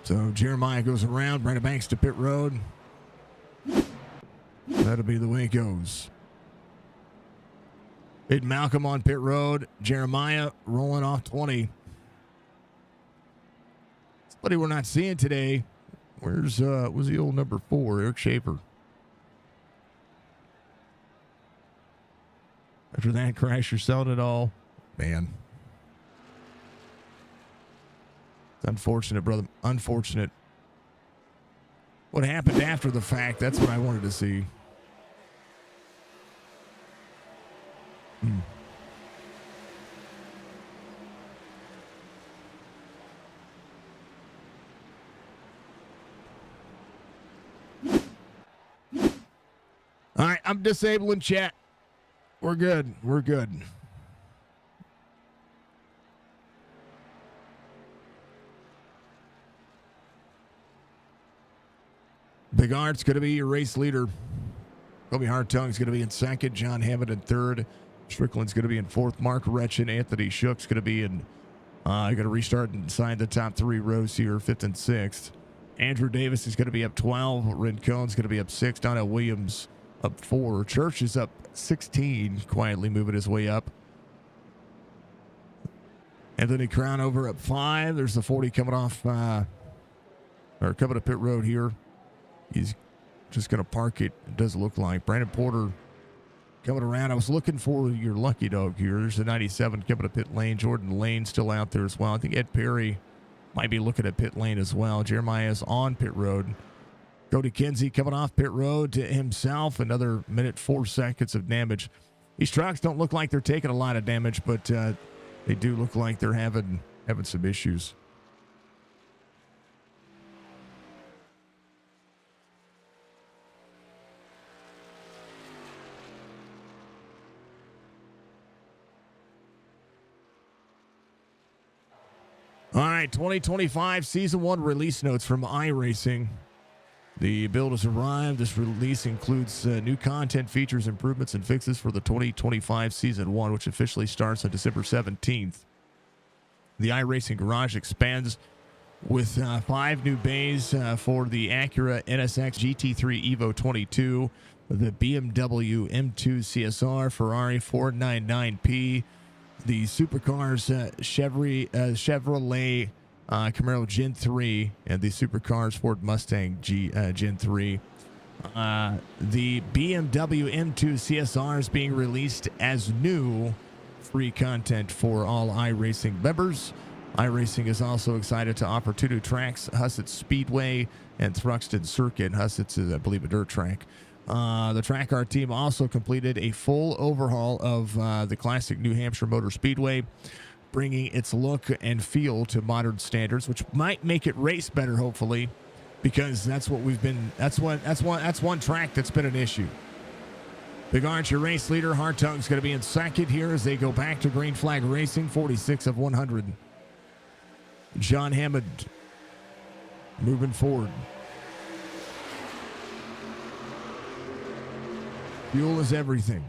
So Jeremiah goes around. Brandon Banks to pit road. That'll be the way it goes. Hit Malcolm on pit road. Jeremiah rolling off 20. Somebody we're not seeing today. Where's was the old number 4, Eric Schaefer? After that crash, you're selling it all. Man. It's unfortunate, brother. Unfortunate. What happened after the fact, that's what I wanted to see. All right, I'm disabling chat. We're good. We're good. Big Art's going to be your race leader. Kobe Hartung's going to be in second. John Hammond in third. Strickland's going to be in fourth. Mark Retchin, Anthony Shook's going to be in. Going to restart inside the top 3 rows here, 5th and 6th. Andrew Davis is going to be up 12. Rincone's going to be up 6. Donnell Williams up 4. Church is up 16, quietly moving his way up. Anthony Crown over up 5. There's the 40 coming off, or coming to pit road here. He's just going to park it, it does look like. Brandon Porter coming around. I was looking for your lucky dog here. There's the 97 coming to pit lane. Jordan Lane still out there as well. I think Ed Perry might be looking at pit lane as well. Jeremiah's on pit road. Cody Kinsey coming off pit road to himself. Another minute, 4 seconds of damage. These trucks don't look like they're taking a lot of damage, but they do look like they're having some issues. All right, 2025 Season 1 release notes from iRacing. The build has arrived. This release includes new content, features, improvements, and fixes for the 2025 Season 1, which officially starts on December 17th. The iRacing Garage expands with 5 new bays for the Acura NSX GT3 Evo 22, the BMW M2 CSR, Ferrari 499P, the supercars Chevrolet Camaro Gen 3, and the supercars Ford Mustang Gen 3. The BMW M2 CSR is being released as new free content for all iRacing members. iRacing is also excited to offer 2 new tracks, Hussett Speedway and Thruxton Circuit. Hussett's is, I believe, a dirt track. The track car team also completed a full overhaul of the classic New Hampshire Motor Speedway, bringing its look and feel to modern standards, which might make it race better, hopefully, because that's what we've been. That's one track that's been an issue. Big Arch, your race leader, Hartung's going to be in second here as they go back to green flag racing, 46 of 100. John Hammond moving forward. Fuel is everything.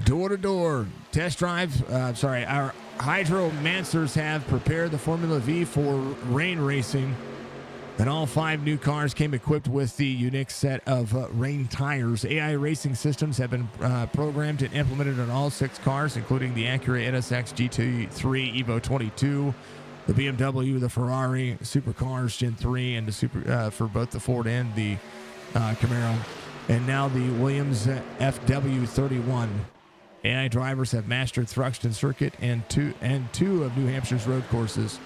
Door to door test drive. Our Hydro Mancers have prepared the Formula V for rain racing, and all 5 new cars came equipped with the unique set of rain tires. AI racing systems have been programmed and implemented on all 6 cars, including the Acura NSX GT3 Evo 22, the BMW, the Ferrari Supercars Gen 3, and the for both the Ford and the Camaro, and now the Williams FW31. AI drivers have mastered Thruxton Circuit and two of New Hampshire's road courses.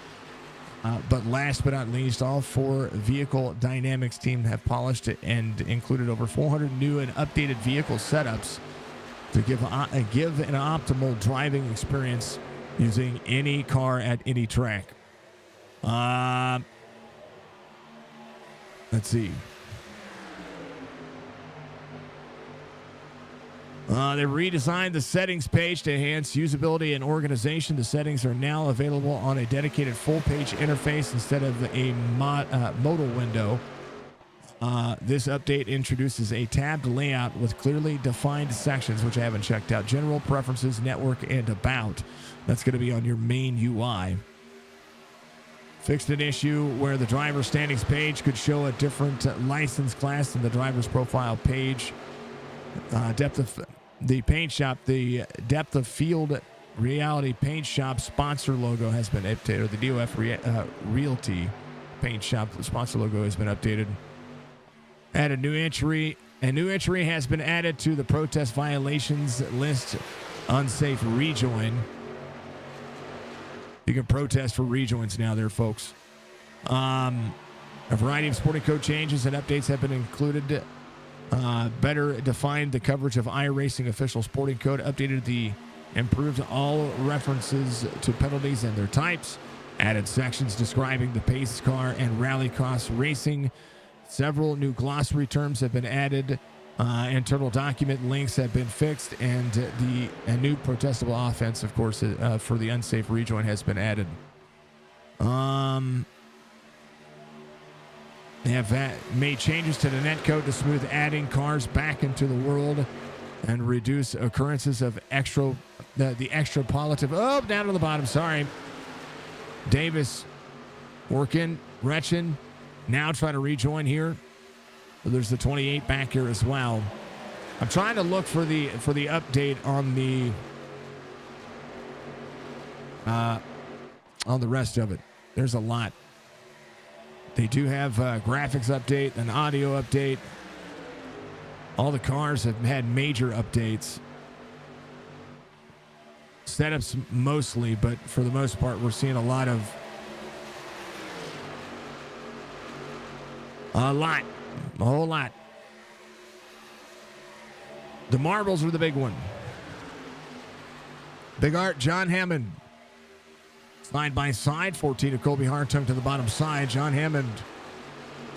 But last but not least, all 4 vehicle dynamics team have polished it and included over 400 new and updated vehicle setups to give an optimal driving experience using any car at any track. Let's see. They redesigned the settings page to enhance usability and organization. The settings are now available on a dedicated full-page interface instead of a modal window. This update introduces a tabbed layout with clearly defined sections, which I haven't checked out. General, Preferences, Network, and About. That's going to be on your main UI. Fixed an issue where the driver standings page could show a different license class than the driver's profile page. Depth of the paint shop, the depth of field reality paint shop sponsor logo has been updated. Or the DOF Realty paint shop sponsor logo has been updated. Add a new entry. A new entry has been added to the protest violations list. Unsafe rejoin. You can protest for rejoins now there, folks. A variety of sporting code changes and updates have been included. Better defined the coverage of iRacing official sporting code. Updated the improved all references to penalties and their types. Added sections describing the pace car and rally cross racing. Several new glossary terms have been added. Internal document links have been fixed, and a new protestable offense, of course, for the unsafe rejoin has been added. They have made changes to the netcode to smooth adding cars back into the world and reduce occurrences of the extrapolative. Oh, down to the bottom. Sorry. Davis working. Gretchen now trying to rejoin here. There's the 28 back here as well. I'm trying to look for the update on the rest of it. There's a lot. They do have a graphics update, an audio update. All the cars have had major updates. Setups mostly, but for the most part, we're seeing a whole lot. The marbles are the big one. Big Art, John Hammond. Side by side, 14 of Colby Hartung to the bottom side. John Hammond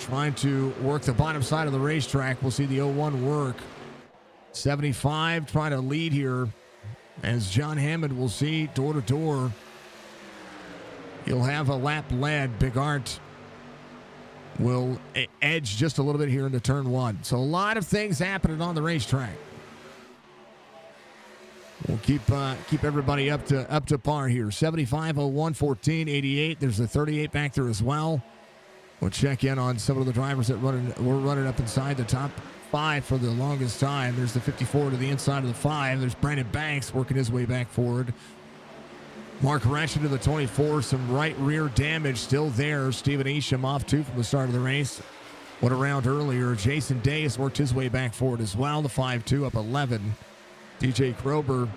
trying to work the bottom side of the racetrack. We'll see the 01 work. 75 trying to lead here as John Hammond will see door to door. He'll have a lap led. Big Art will edge just a little bit here into turn one. So a lot of things happening on the racetrack. We'll keep everybody up to par here. 75, 01, 14, 88. There's a 38 back there as well. We'll check in on some of the drivers that were running up inside the top five for the longest time. There's the 54 to the inside of the five. There's Brandon Banks working his way back forward. Mark Retchen to the 24. Some right rear damage still there. Stephen Isham off two from the start of the race. Went around earlier. Jason Day has worked his way back forward as well. The 5-2 up 11. DJ Krober,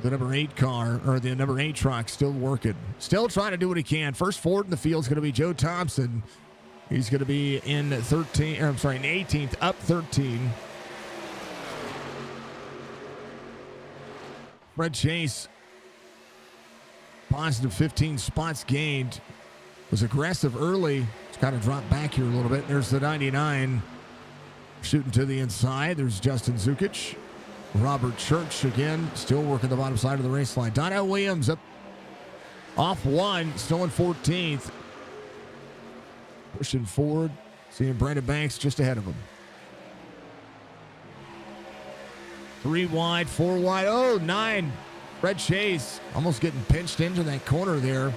the number 8 car, or the number 8 truck, still working. Still trying to do what he can. First forward in the field is going to be Joe Thompson. He's going to be in 18th, up 13. Fred Chase, positive 15 spots gained. Was aggressive early. It's kind of dropped back here a little bit. There's the 99 shooting to the inside. There's Justin Zukic. Robert Church again, still working the bottom side of the race line. Donnell Williams up off one, still in 14th. Pushing forward, seeing Brandon Banks just ahead of him. 3 wide, 4 wide. Oh, 9. Fred Chase almost getting pinched into that corner there.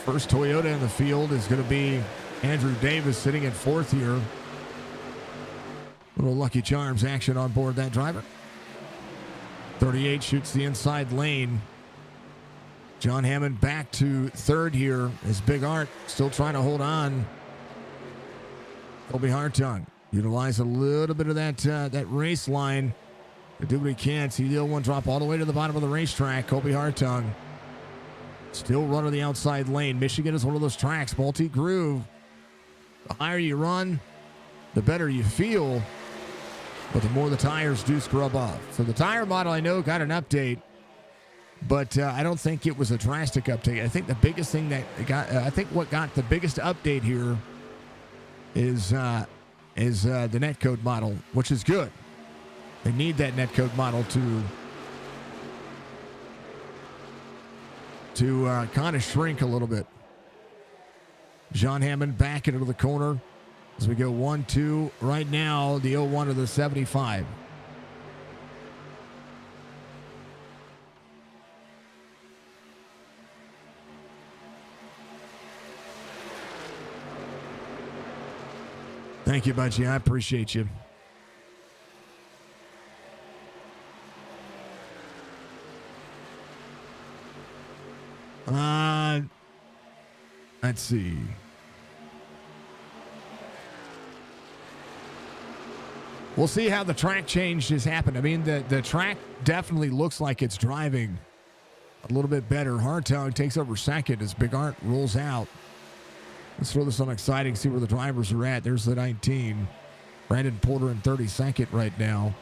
First Toyota in the field is going to be Andrew Davis sitting in 4th here. Little Lucky Charms action on board that driver. 38 shoots the inside lane. John Hammond back to 3rd here as Big Art still trying to hold on. Colby Hartung utilize a little bit of that race line to do what he can. See the 01 drop all the way to the bottom of the racetrack. Colby Hartung still running the outside lane. Michigan is one of those tracks, multi-groove. The higher you run, the better you feel. But the more the tires do scrub off. So the tire model, I know, got an update, but I don't think it was a drastic update. I think the biggest thing what got the biggest update here is the netcode model, which is good. They need that netcode model to kind of shrink a little bit. John Hammond back into the corner as we go 1-2 right now. The 0-1 of the 75. Thank you, Budgie. I appreciate you. Let's see. We'll see how the track change has happened. I mean, the track definitely looks like it's driving a little bit better. Hartog takes over second as Big Art rolls out. Let's throw this on exciting, see where the drivers are at. There's the 19. Brandon Porter in 32nd right now.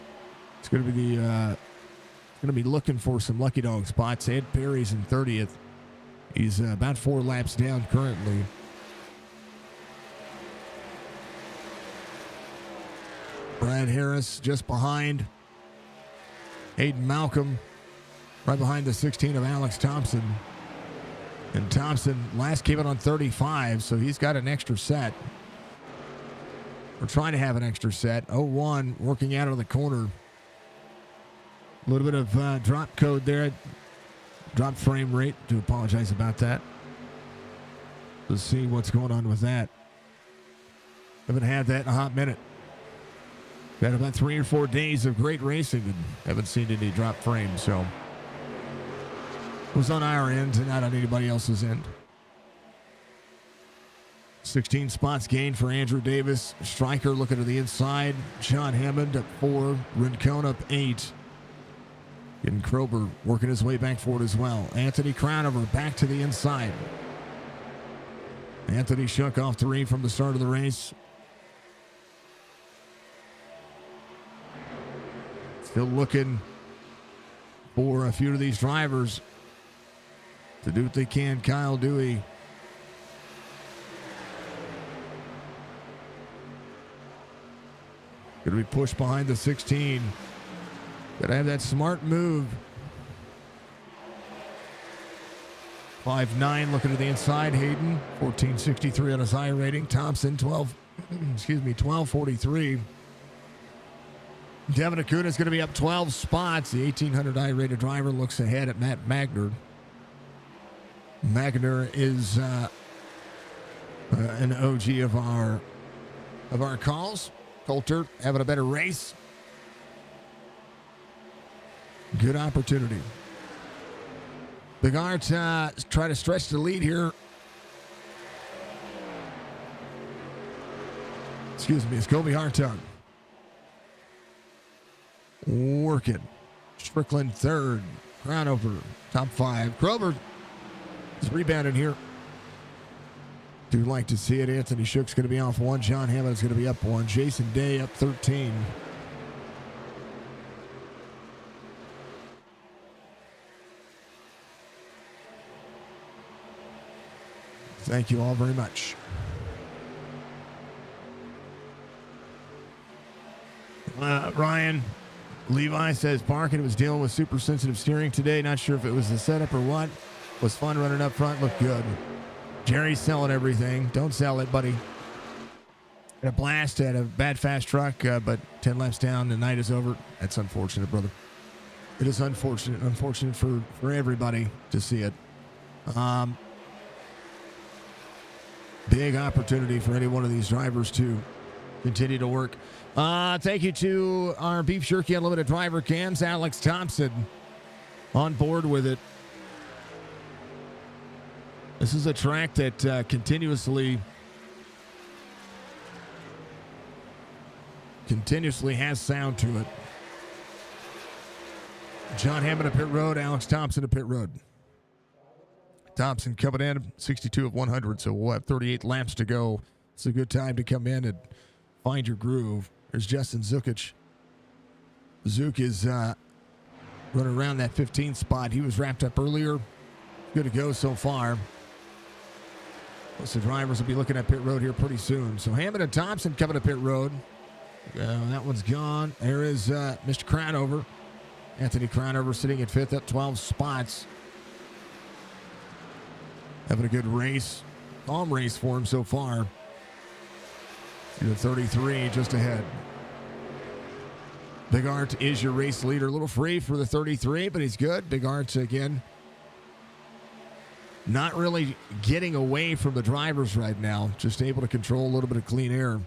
It's going to be looking for some lucky dog spots. Ed Perry's in 30th. He's about 4 laps down currently. Brad Harris just behind. Hayden Malcolm right behind the 16 of Alex Thompson. And Thompson last came in on 35, so he's got an extra set. We're trying to have an extra set. 0-1 working out of the corner. A little bit of drop code there. Drop frame rate. Do apologize about that. Let's see what's going on with that. Haven't had that in a hot minute. Had about 3 or 4 days of great racing and haven't seen any drop frame, so it was on our end and not on anybody else's end. 16 spots gained for Andrew Davis. Stryker looking to the inside. John Hammond up 4. Rincon up 8. And Krober working his way back forward as well. Anthony Crownover back to the inside. Anthony shook off 3 from the start of the race. Still looking for a few of these drivers to do what they can. Kyle Dewey. Going to be pushed behind the 16. Got to have that smart move. 5'9", looking to the inside. Hayden, 1463 on his high rating. Thompson, 1243. Devin Acuna is going to be up 12 spots. The 1800 high rated driver looks ahead at Matt Magner. Magner is an OG of our calls. Coulter having a better race. Good opportunity. Big Art try to stretch the lead here. Excuse me, it's Kobe Hartog. Working. Strickland third. Crownover top 5. Krober is rebounding here. Do like to see it. Anthony Shook's going to be off 1. John Hammond is going to be up 1. Jason Day up 13. Thank you all very much. Ryan Levi says Parkin was dealing with super sensitive steering today. Not sure if it was the setup or what. Was fun running up front. Looked good. Jerry's selling everything. Don't sell it, buddy. Had a blast. Had a bad fast truck, but 10 laps down. The night is over. That's unfortunate, brother. It is unfortunate. Unfortunate for everybody to see it. Big opportunity for any one of these drivers to continue to work. Thank you to our Beef Jerky Unlimited driver cams. Alex Thompson on board with it. This is a track that continuously has sound to it. John Hammond at pit road. Alex Thompson at pit road. Thompson coming in 62 of 100, so we'll have 38 laps to go. It's a good time to come in and find your groove. There's Justin Zukic. Zook is running around that 15th spot. He was wrapped up earlier. Good to go so far. Most of the drivers will be looking at pit road here pretty soon. So Hammond and Thompson coming to pit road. That one's gone. There is Mr. Crownover. Anthony Crownover sitting at 5th, up 12 spots. Having a good race. calm race for him so far. See the 33 just ahead. Big Art is your race leader. A little free for the 33, but he's good. Big Art, again, not really getting away from the drivers right now. Just able to control a little bit of clean air.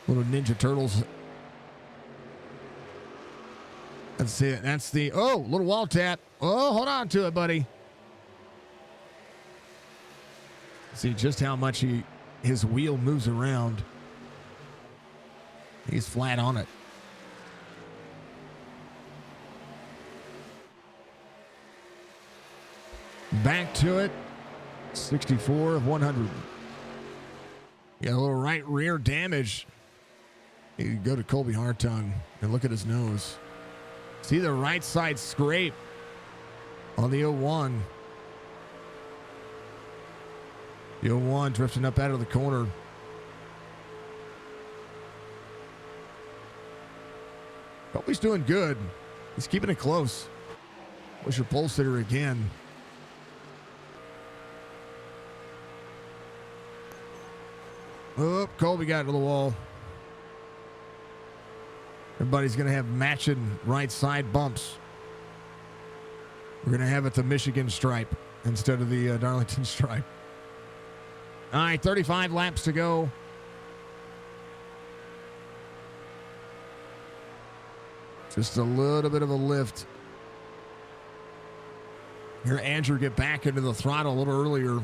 Little Ninja Turtles. That's it. That's the, oh, little wall tap. Oh, hold on to it, buddy. See just how much his wheel moves around. He's flat on it. Back to it. 64 of 100. Got a little right rear damage. You can go to Colby Hartung and look at his nose. See the right side scrape on the 01. The 01 drifting up out of the corner. Colby's doing good. He's keeping it close. Wish your pole sitter again. Oh, Colby got to the wall. Everybody's going to have matching right side bumps. We're going to have it the Michigan stripe instead of the Darlington stripe. All right, 35 laps to go. Just a little bit of a lift. Here, Andrew get back into the throttle a little earlier.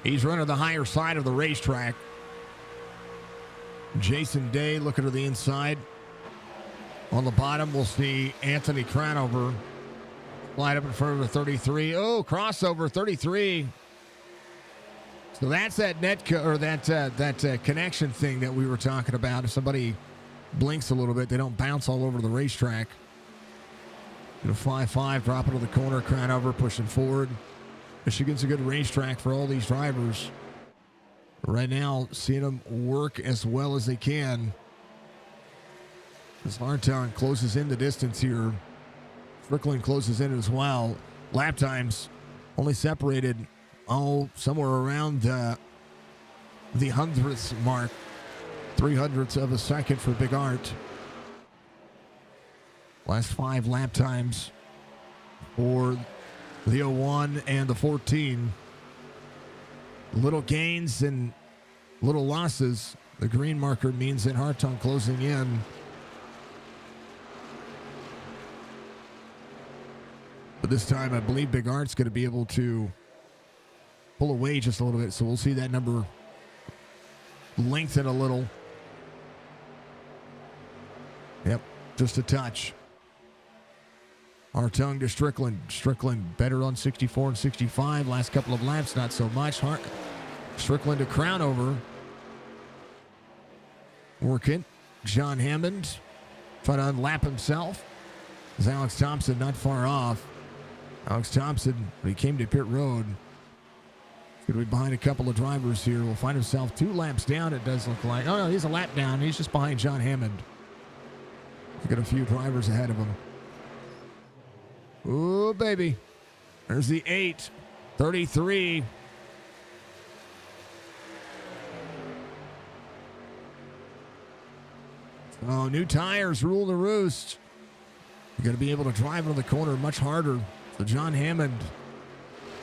He's running the higher side of the racetrack. Jason Day looking to the inside. On the bottom, we'll see Anthony Cranover slide up in front of the 33. Oh, crossover 33. So that's that that connection thing that we were talking about. If somebody blinks a little bit, they don't bounce all over the racetrack. 5-5, drop into the corner. Cranover pushing forward. Michigan's a good racetrack for all these drivers. Right now, seeing them work as well as they can. As Hartown closes in the distance here. Strickland closes in as well. Lap times only separated, somewhere around the 100th mark. 300ths of a second for Big Art. Last 5 lap times for the 01 and the 14. Little gains and little losses. The green marker means that Hartung closing in. But this time, I believe Big Art's going to be able to pull away just a little bit. So we'll see that number lengthen a little. Yep, just a touch. Hartung to Strickland. Strickland better on 64 and 65. Last couple of laps, not so much. Strickland to Crownover. Working. John Hammond trying to unlap himself. As Alex Thompson not far off. Alex Thompson, when he came to pit road, he's going to be behind a couple of drivers here. Will find himself 2 laps down, it does look like. Oh, no, he's a lap down. He's just behind John Hammond. He's got a few drivers ahead of him. Oh, baby. There's the 8. 33. Oh, new tires rule the roost. You're going to be able to drive into the corner much harder. So John Hammond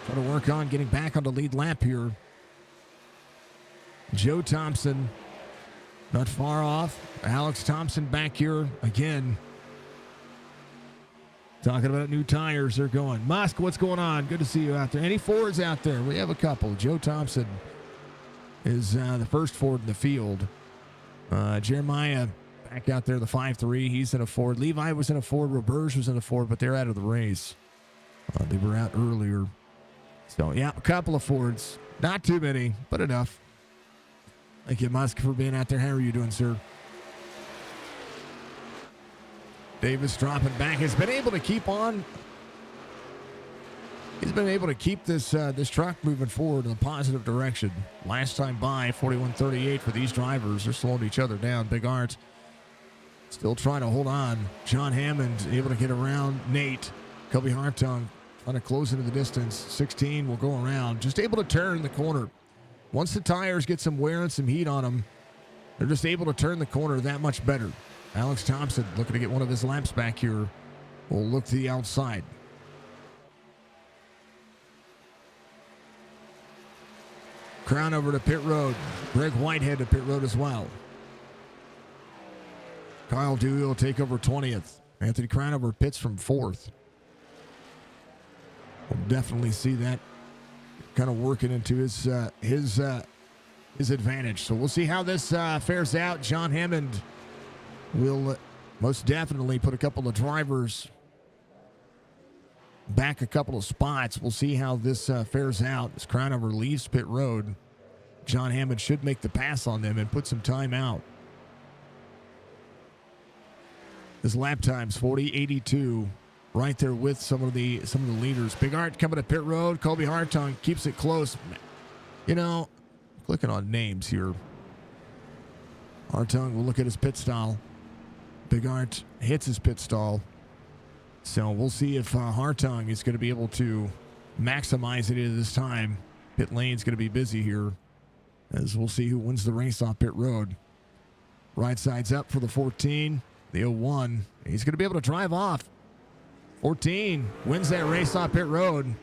trying to work on getting back on the lead lap here. Joe Thompson not far off. Alex Thompson back here again. Talking about new tires. They're going. Musk, what's going on? Good to see you out there. Any Fords out there? We have a couple. Joe Thompson is the first Ford in the field. Jeremiah back out there, the 5-3. He's in a Ford. Levi was in a Ford. Roberge was in a Ford, but they're out of the race. They were out earlier. So, yeah, a couple of Fords. Not too many, but enough. Thank you, Musk, for being out there. How are you doing, sir? Davis dropping back. Has been able to keep on he's been able to keep this this truck moving forward in a positive direction. Last time by, 41.38 for these drivers. They're slowing each other down. Big Art still trying to hold on. John Hammond able to get around Nate. Kobe Hartung trying to close into the distance. 16 will go around. Just able to turn the corner. Once the tires get some wear and some heat on them, they're just able to turn the corner that much better. Alex Thompson looking to get one of his laps back here. Will look to the outside. Crown over to pit road. Greg Whitehead to pit road as well. Kyle Dewey will take over 20th. Anthony Crownover pits from 4th. We'll definitely see that kind of working into his advantage. So we'll see how this fares out. John Hammond will most definitely put a couple of drivers back a couple of spots. We'll see how this fares out as Crownover leaves pit road. John Hammond should make the pass on them and put some time out. His lap times 40.82, right there with some of the leaders. Big Art coming to pit road. Colby Hartung keeps it close. You know, clicking on names here. Hartung will look at his pit stall. Big Art hits his pit stall. So we'll see if Hartung is going to be able to maximize it into this time. Pit lane's going to be busy here, as we'll see who wins the race off pit road. Right side's up for the 14, the 01. He's going to be able to drive off. 14 wins that race off pit road.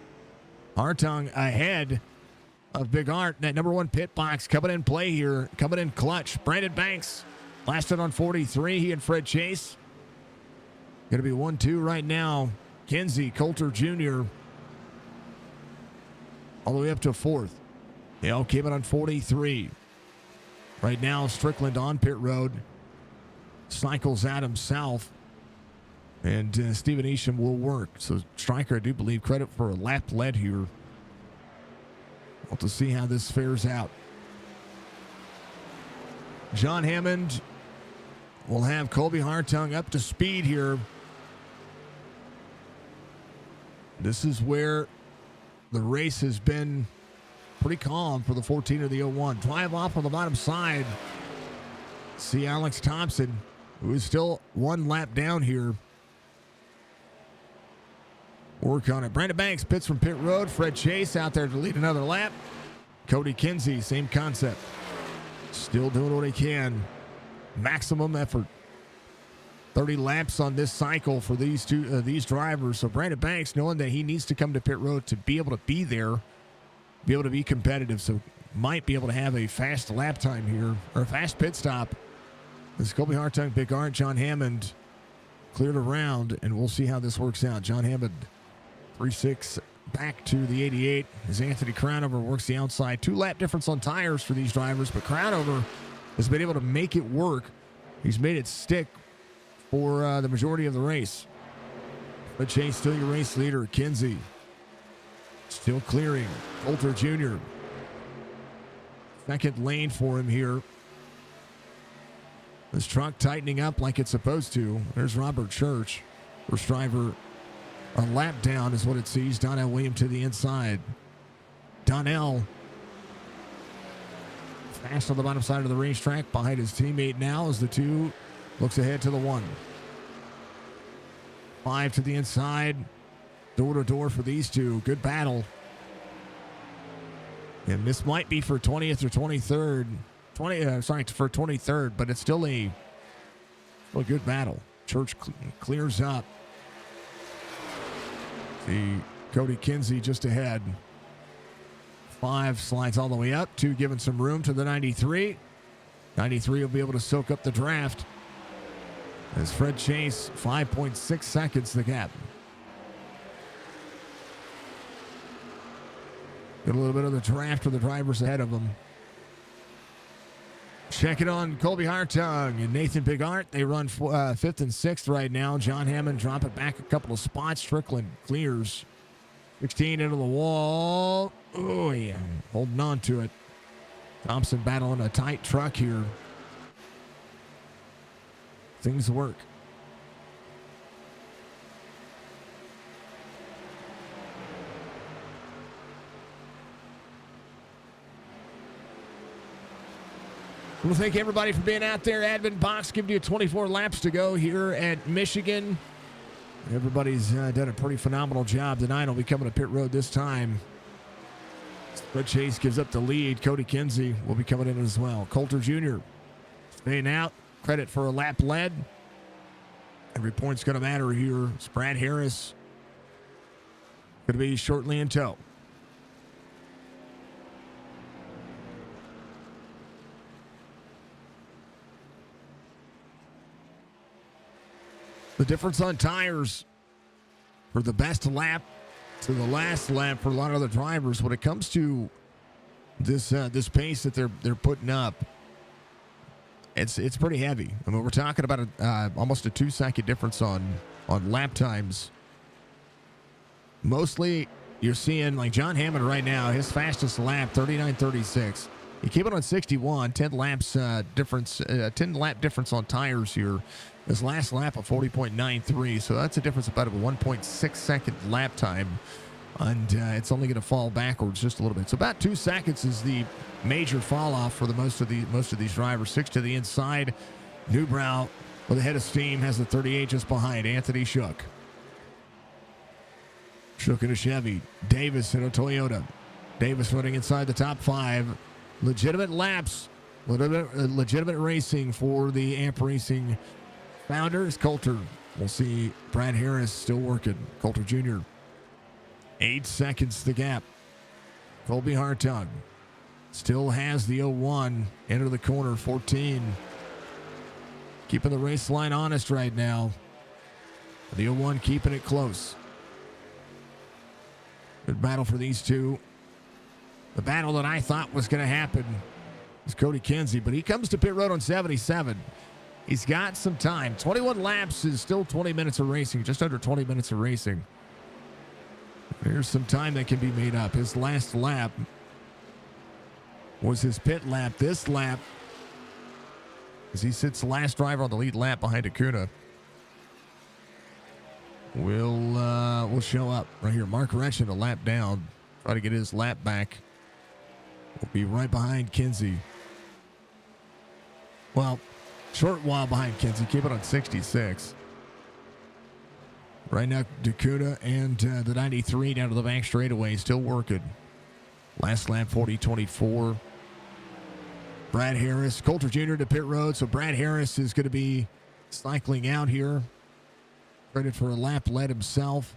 Hartung ahead of Big Art. That number 1 pit box coming in play here, coming in clutch. Brandon Banks lasted on 43. He and Fred Chase. Going to be 1-2 right now. Kinsey, Coulter Jr. all the way up to 4th. They all came in on 43. Right now, Strickland on pit road. Cycles out himself. And Stephen Isham will work. So Stryker, I do believe, credit for a lap led here. We'll have to see how this fares out. John Hammond will have Colby Hartung up to speed here. This is where the race has been pretty calm for the 14 or the 01. Drive off on the bottom side. See Alex Thompson, who is still 1 lap down here. Work on it. Brandon Banks pits from pit road. Fred Chase out there to lead another lap. Cody Kinsey, same concept. Still doing what he can. Maximum effort. 30 laps on this cycle for these drivers. So Brandon Banks, knowing that he needs to come to pit road to be able to be there, be able to be competitive, so might be able to have a fast lap time here, or a fast pit stop. This Colby Hartung, Big Art, John Hammond cleared around, and we'll see how this works out. John Hammond 3.6 back to the 88 as Anthony Crownover works the outside. 2 lap difference on tires for these drivers, but Crownover has been able to make it work. He's made it stick for the majority of the race. But Chase still your race leader. Kinsey still clearing. Coulter Jr. Second lane for him here. This truck tightening up like it's supposed to. There's Robert Church. First driver a lap down is what it sees. Donnell Williams to the inside. Donnell fast on the bottom side of the racetrack behind his teammate now as the 2 looks ahead to the 1. 5 to the inside. Door to door for these 2. Good battle. And this might be for 20th or 23rd. For 23rd, but it's still a good battle. Church clears up. See Cody Kinsey just ahead. 5 slides all the way up. 2 giving some room to the 93. 93 will be able to soak up the draft. As Fred Chase, 5.6 seconds the gap. Get a little bit of the draft for the drivers ahead of them. Check it on Colby Hartung and Nathan Big Art. They run 5th and 6th right now. John Hammond drop it back a couple of spots. Strickland clears. 16 into the wall. Oh, yeah. Holding on to it. Thompson battling a tight truck here. Things work. Well, thank everybody for being out there. Admin Box giving you 24 laps to go here at Michigan. Everybody's done a pretty phenomenal job tonight. Will be coming to pit road this time. Fred Chase gives up the lead. Cody Kinsey will be coming in as well. Coulter Jr. staying out. Credit for a lap led. Every point's going to matter here. It's Brad Harris going to be shortly in tow. The difference on tires for the best lap to the last lap for a lot of other drivers when it comes to this pace that they're putting up. It's pretty heavy. I mean, we're talking about almost a 2-second difference on lap times. Mostly, you're seeing like John Hammond right now, his fastest lap 39.36. He came in on 61, 10 laps difference, 10 lap difference on tires here. His last lap of 40.93, so that's a difference about a 1.6 second lap time, and it's only going to fall backwards just a little bit. So about 2 seconds is the major fall off for most of these drivers. 6 to the inside. Newbrow with a head of steam has the 38 just behind Anthony Shook. Shook in a Chevy. Davis in a Toyota. Davis running inside the top 5. Legitimate laps. Legitimate racing for the Amp Racing founders. Coulter. We'll see Brad Harris still working. Coulter Jr. 8 seconds the gap. Colby Hartung still has the 01. Enter the corner. 14. Keeping the race line honest right now. The 01 keeping it close. Good battle for these two. The battle that I thought was going to happen is Cody Kinsey, but he comes to pit road on 77. He's got some time. 21 laps is still 20 minutes of racing, just under 20 minutes of racing. There's some time that can be made up. His last lap was his pit lap. This lap, as he sits last driver on the lead lap behind Acuna, will show up right here. Mark Rechen a lap down. Try to get his lap back. Will be right behind Kinsey. Well, short while behind Kinsey. Keep it on 66. Right now, Dakota and the 93 down to the back straightaway. Still working. Last lap, 40-24. Brad Harris. Coulter Jr. to pit road. So Brad Harris is going to be cycling out here. Credit for a lap led himself.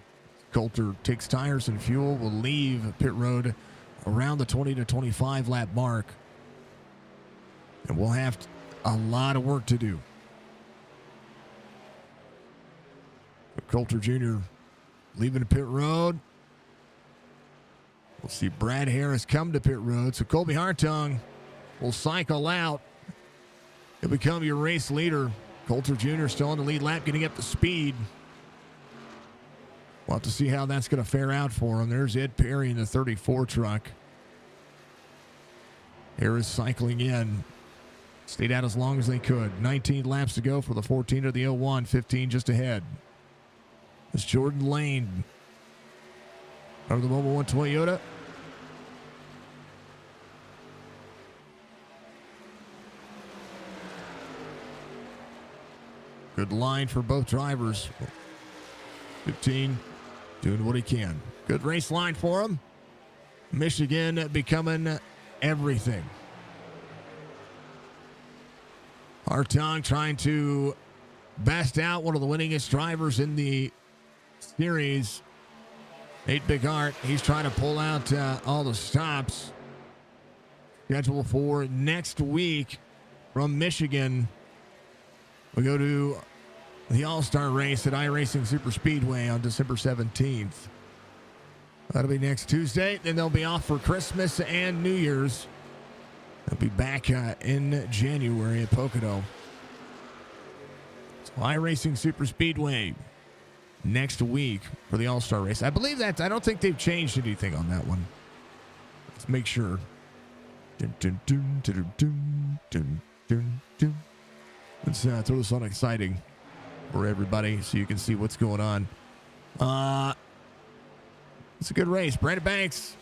Coulter takes tires and fuel. Will leave pit road around the 20 to 25 lap mark. And we'll have a lot of work to do. Coulter Jr. leaving the pit road. We'll see Brad Harris come to pit road. So Colby Hartung will cycle out. He'll become your race leader. Coulter Jr. still on the lead lap, getting up to speed. We'll have to see how that's going to fare out for him. There's Ed Perry in the 34 truck. Harris cycling in. Stayed out as long as they could. 19 laps to go for the 14 of the 01. 15 just ahead. It's Jordan Lane out of the Mobile One Toyota. Good line for both drivers. 15 doing what he can. Good race line for him. Michigan becoming everything. Hartung trying to best out one of the winningest drivers in the series. Nate Bigart, he's trying to pull out all the stops. Scheduled for next week from Michigan. We go to the All-Star race at iRacing Super Speedway on December 17th. That'll be next Tuesday. Then they'll be off for Christmas and New Year's. They'll be back in January at Pocono. So iRacing Super Speedway next week for the All-Star race. I believe that. I don't think they've changed anything on that one. Let's make sure. Let's throw this on exciting for everybody so you can see what's going on. It's a good race. Brandon Banks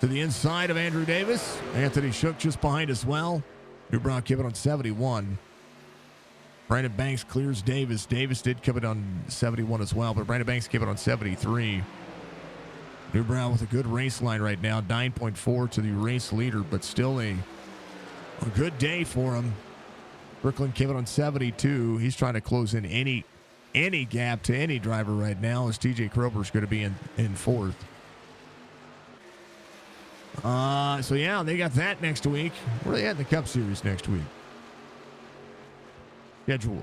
to the inside of Andrew Davis. Anthony Shook just behind as well. Newbrow came in on 71. Brandon Banks clears Davis. Davis did come in on 71 as well, but Brandon Banks came in on 73. Newbrow with a good race line right now, 9.4 to the race leader, but still a good day for him. Brooklyn came in on 72. He's trying to close in any gap to any driver right now, as TJ Krober's going to be in fourth. So yeah, they got that next week. Where are they at in the Cup Series next week? Schedule.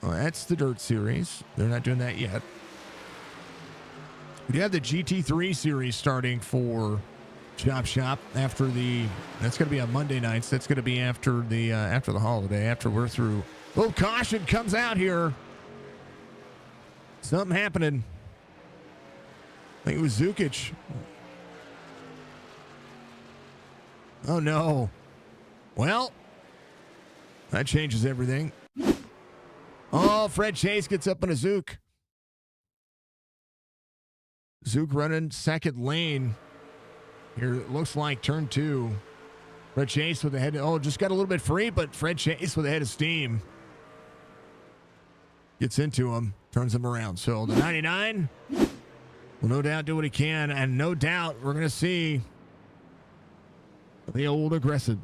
Well, that's the Dirt Series. They're not doing that yet. We have the GT3 Series starting for Chop Shop after that's going to be on Monday nights. That's going to be after the holiday, after we're through. Oh, caution comes out here. Something happening. I think it was Zukic. Oh, no. Well, that changes everything. Oh, Fred Chase gets up in a Zook. Zook running second lane. Here it looks like turn 2. Fred Chase with the head. Oh, just got a little bit free, but Fred Chase with a head of steam. Gets into him, turns him around. So the 99 will no doubt do what he can, and no doubt we're going to see the old aggressive.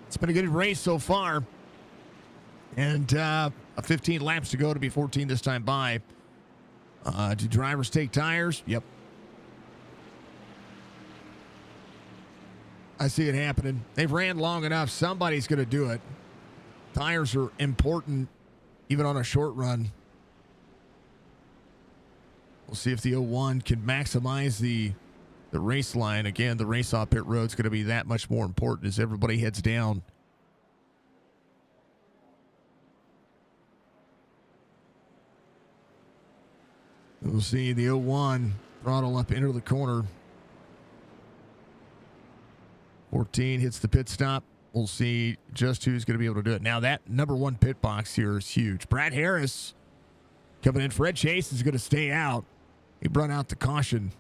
It's been a good race so far. And 15 laps to go to be 14 this time by. Do drivers take tires? Yep. I see it happening. They've ran long enough. Somebody's going to do it. Tires are important, even on a short run. We'll see if the 01 can maximize the race line. Again, the race off pit road is going to be that much more important as everybody heads down. We'll see the 01 throttle up into the corner. 14 hits the pit stop. We'll see just who's going to be able to do it. Now, that number 1 pit box here is huge. Brad Harris coming in. Fred Chase is going to stay out. He brought out the caution.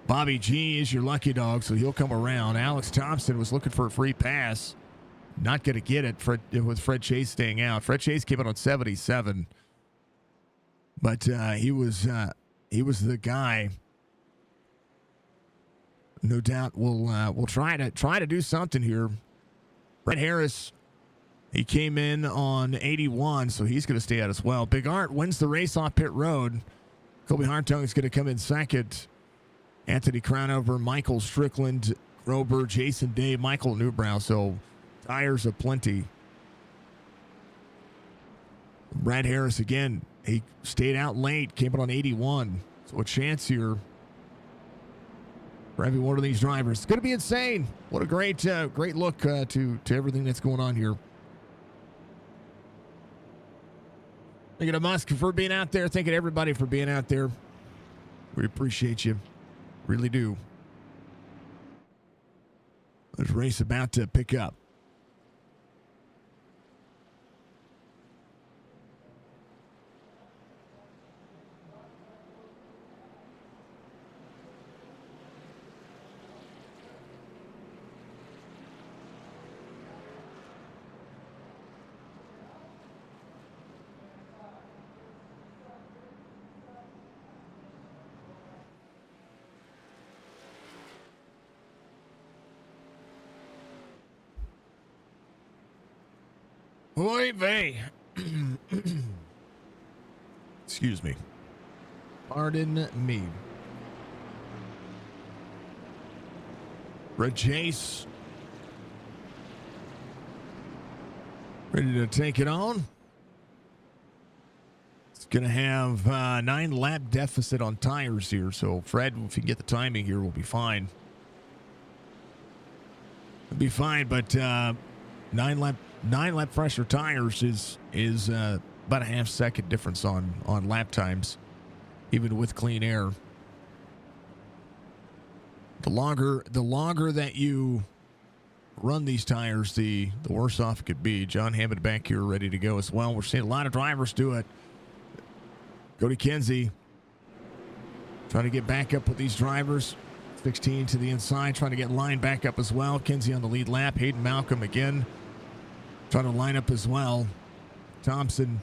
Bobby G is your lucky dog, so he'll come around. Alex Thompson was looking for a free pass. Not going to get it with Fred Chase staying out. Fred Chase came out on 77. But he was the guy. No doubt we'll try to do something here. Brett Harris, he came in on 81, so he's going to stay out as well. Big Art wins the race off pit road. Kobe Hartung is going to come in second. Anthony Crownover, Michael Strickland, Grober, Jason Day, Michael Newbrow. So tires aplenty. Brad Harris again. He stayed out late, came in on 81. So a chance here for every one of these drivers. It's going to be insane. What a great look to everything that's going on here. Thinking of Musk for being out there. Thanking everybody for being out there. We appreciate you. Really do. This race about to pick up. Oy vey. Excuse me. Pardon me. Red Chase. Ready to take it on. It's going to have 9 lap deficit on tires here. So Fred, if you can get the timing here, we'll be fine. We'll be fine, but 9 lap fresher tires is about a half-second difference on lap times, even with clean air. The longer that you run these tires, the worse off it could be. John Hammond back here ready to go as well. We're seeing a lot of drivers do it. Cody Kinsey trying to get back up with these drivers. 16 to the inside, trying to get lined back up as well. Kinsey on the lead lap. Hayden Malcolm again trying to line up as well. Thompson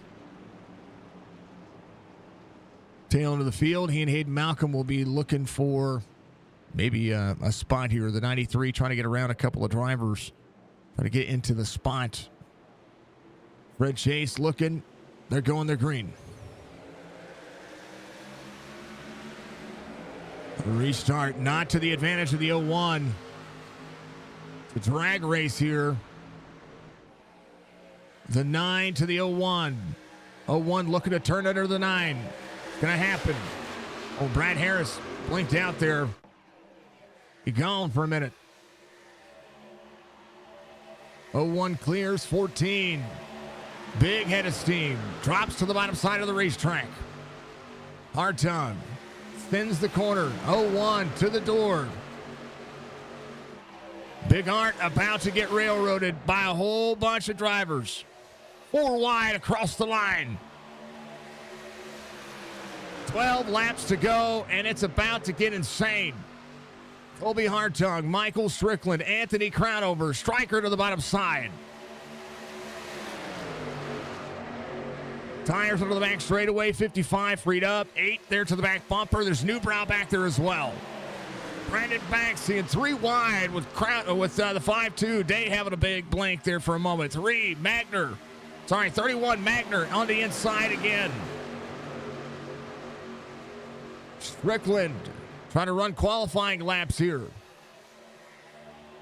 tail into the field. He and Hayden Malcolm will be looking for maybe a spot here. The 93 trying to get around a couple of drivers, trying to get into the spot. Fred Chase looking. They're going their green. Restart not to the advantage of the 01. It's a drag race here. The 9 to the 01. 01 looking to turn under the 9. It's going to happen. Oh, Brad Harris blinked out there. He gone for a minute. 01 clears 14. Big head of steam. Drops to the bottom side of the racetrack. Hartung thins the corner. 01 to the door. Big Art about to get railroaded by a whole bunch of drivers. 4 wide across the line. 12 laps to go, and it's about to get insane. Colby Hartung, Michael Strickland, Anthony Crownover, Stryker to the bottom side. Tires under the back straightaway, 55 freed up, 8 there to the back bumper. There's Newbrow back there as well. Brandon Banks seeing 3 wide with the 5-2. Day having a big blink there for a moment. 31 Magner on the inside again. Strickland trying to run qualifying laps here.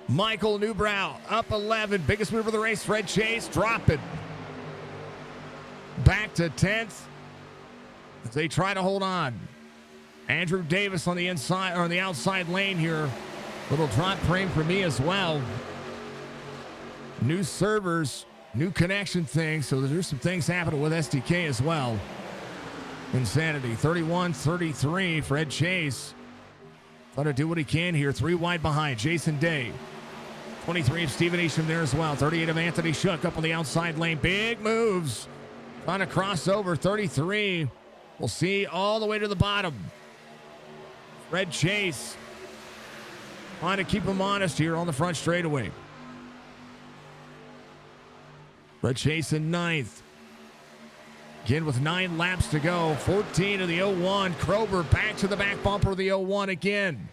Michael Newbrow up 11. Biggest mover of the race, Fred Chase, dropping. Back to 10th as they try to hold on. Andrew Davis on the inside or on the outside lane here. Little drop frame for me as well. New servers, new connection thing. So there's some things happening with SDK as well. Insanity. 31-33. Fred Chase trying to do what he can here. 3 wide behind. Jason Day. 23 of Stephen Isham there as well. 38 of Anthony Shook up on the outside lane. Big moves. Trying to cross over. 33. We'll see all the way to the bottom. Fred Chase trying to keep him honest here on the front straightaway. Fred Chase in 9th. Again with 9 laps to go. 14 of the 01. Krober back to the back bumper of the 01 again.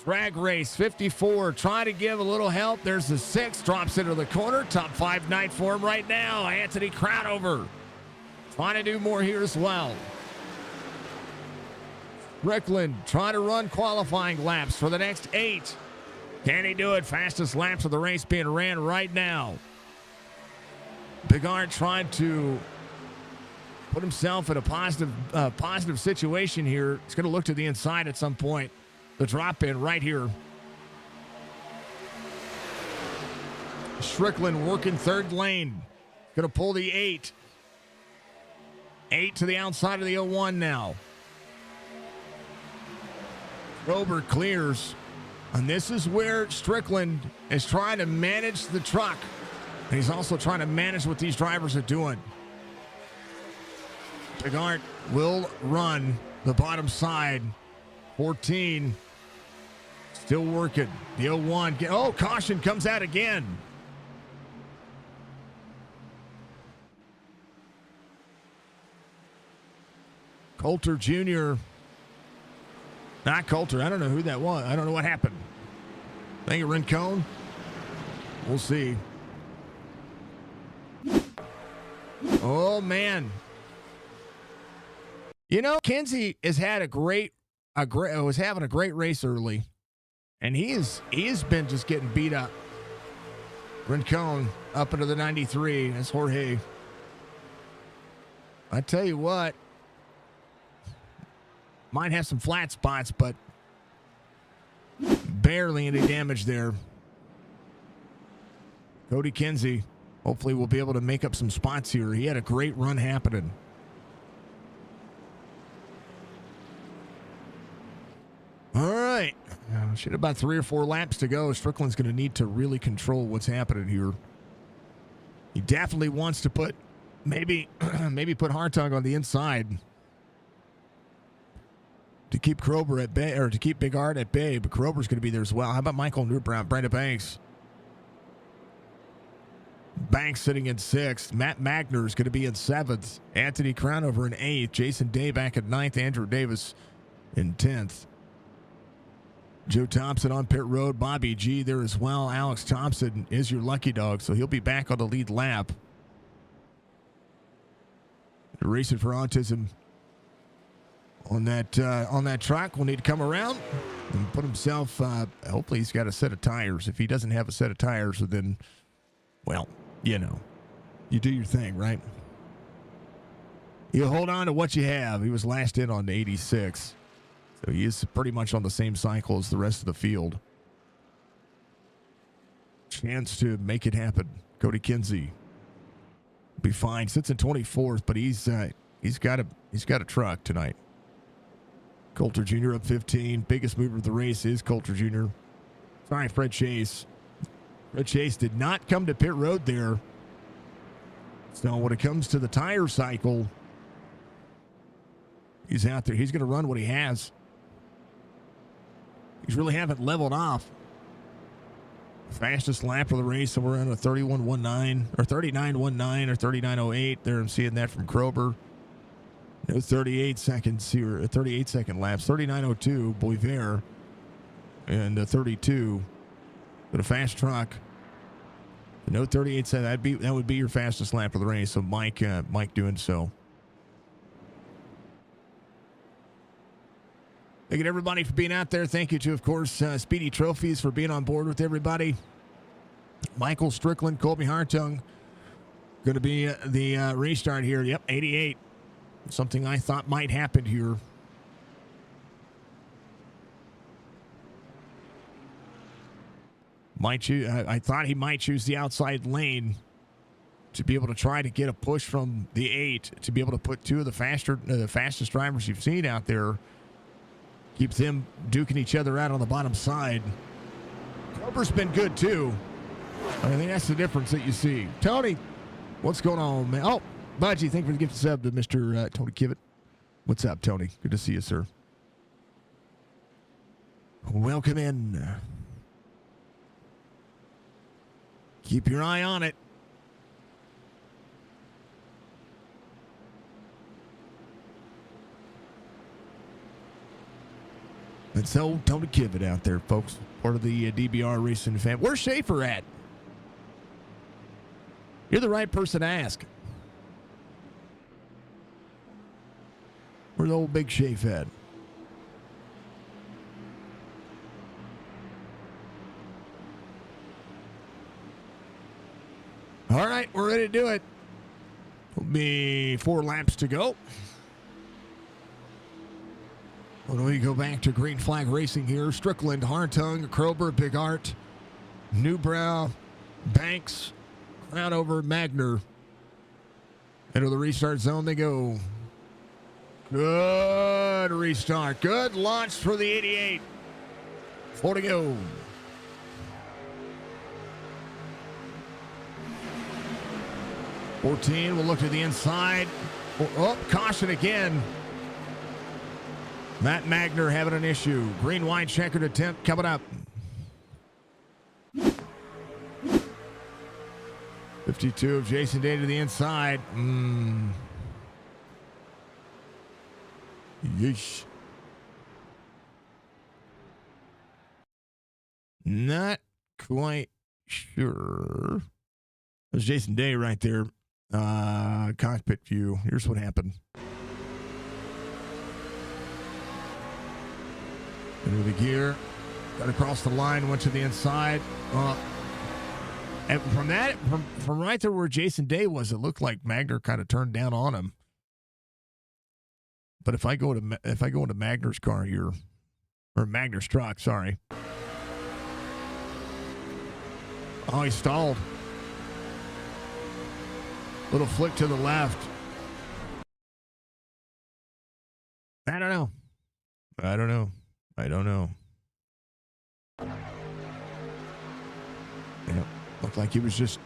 Drag race 54. Trying to give a little help. There's the 6. Drops into the corner. Top 5 night for him right now. Anthony Crownover trying to do more here as well. Strickland trying to run qualifying laps for the next 8. Can he do it? Fastest laps of the race being ran right now. Big Art trying to put himself in a positive situation here. He's going to look to the inside at some point. The drop in right here. Strickland working 3rd lane. Going to pull the 8. 8 to the outside of the 01 now. Krober clears. And this is where Strickland is trying to manage the truck. And he's also trying to manage what these drivers are doing. Big Art will run the bottom side. 14. Still working. The 01. Oh, caution comes out again. Coulter Jr. Not Coulter. I don't know who that was. I don't know what happened. I think it Rincon. We'll see. Oh, man. You know, Kinsey has had was having a great race early. And he has been just getting beat up. Rincon up into the 93. That's Jorge. I tell you what. Might have some flat spots, but barely any damage there. Cody Kinsey, hopefully we'll be able to make up some spots here. He had a great run happening. Should have about 3 or 4 laps to go. Strickland's going to need to really control what's happening here. He definitely wants to put maybe put Hartung on the inside to keep Krober at bay, or to keep Big Art at bay, but Krober's going to be there as well. How about Michael Newbrown, Brenda Banks? Banks sitting in 6th. Matt Magner is going to be in 7th. Anthony Crownover in 8th. Jason Day back at 9th. Andrew Davis in 10th. Joe Thompson on pit road. Bobby G there as well. Alex Thompson is your lucky dog, so he'll be back on the lead lap. Racing for Autism on that track will need to come around and put himself. Hopefully, he's got a set of tires. If he doesn't have a set of tires, then, well, you do your thing, right? You hold on to what you have. He was last in on 86. So he is pretty much on the same cycle as the rest of the field. Chance to make it happen. Cody Kinsey be fine. Sits in 24th, but he's got a truck tonight. Coulter Jr. up 15. Biggest mover of the race is Coulter Jr. Sorry, Fred Chase. Fred Chase did not come to pit road there. So when it comes to the tire cycle, he's out there. He's going to run what he has. He's really haven't leveled off. Fastest lap of the race, somewhere around a 31.19 or 39.19 or 39.08. There, I'm seeing that from Krober. No 38 seconds here, 38-second laps. 39.02, Boisvert, and 32. But a fast truck. No 38 seconds. That would be your fastest lap of the race. So Mike doing so. Thank you to everybody for being out there. Thank you to, of course, Speedy Trophies for being on board with everybody. Michael Strickland, Colby Hartung, going to be the restart here. Yep, 88. Something I thought might happen here. I thought he might choose the outside lane to be able to try to get a push from the 8, to be able to put 2 of the fastest drivers you've seen out there. Keeps them duking each other out on the bottom side. Krober's been good, too. I think that's the difference that you see. Tony, what's going on, man? Oh, Budgie, thank you for the gift sub to Mr. Tony Kivett. What's up, Tony? Good to see you, sir. Welcome in. Keep your eye on it. And so, Tony Kivett out there, folks. Part of the DBR Racing fan. Where's Schaefer at? You're the right person to ask. Where's the old Big Schaefer at? All right, we're ready to do it. It'll be 4 laps to go. When we go back to green flag racing here, Strickland, Hartung, Krober, Big Art, Newbrow, Banks, Crownover, Magner. Into the restart zone they go. Good restart. Good launch for the 88. 4 to go. We'll look to the inside. Oh, caution again. Matt Magner having an issue. Green, white, checkered attempt coming up. 52 of Jason Day to the inside. Yeesh. Not quite sure. There's Jason Day right there. Cockpit view. Here's what happened. Into the gear. Got across the line. Went to the inside. And from right there where Jason Day was, it looked like Magner kind of turned down on him. But if I go into Magner's car here, or Magner's truck, sorry. Oh, he stalled. Little flick to the left. I don't know. Looked like he was just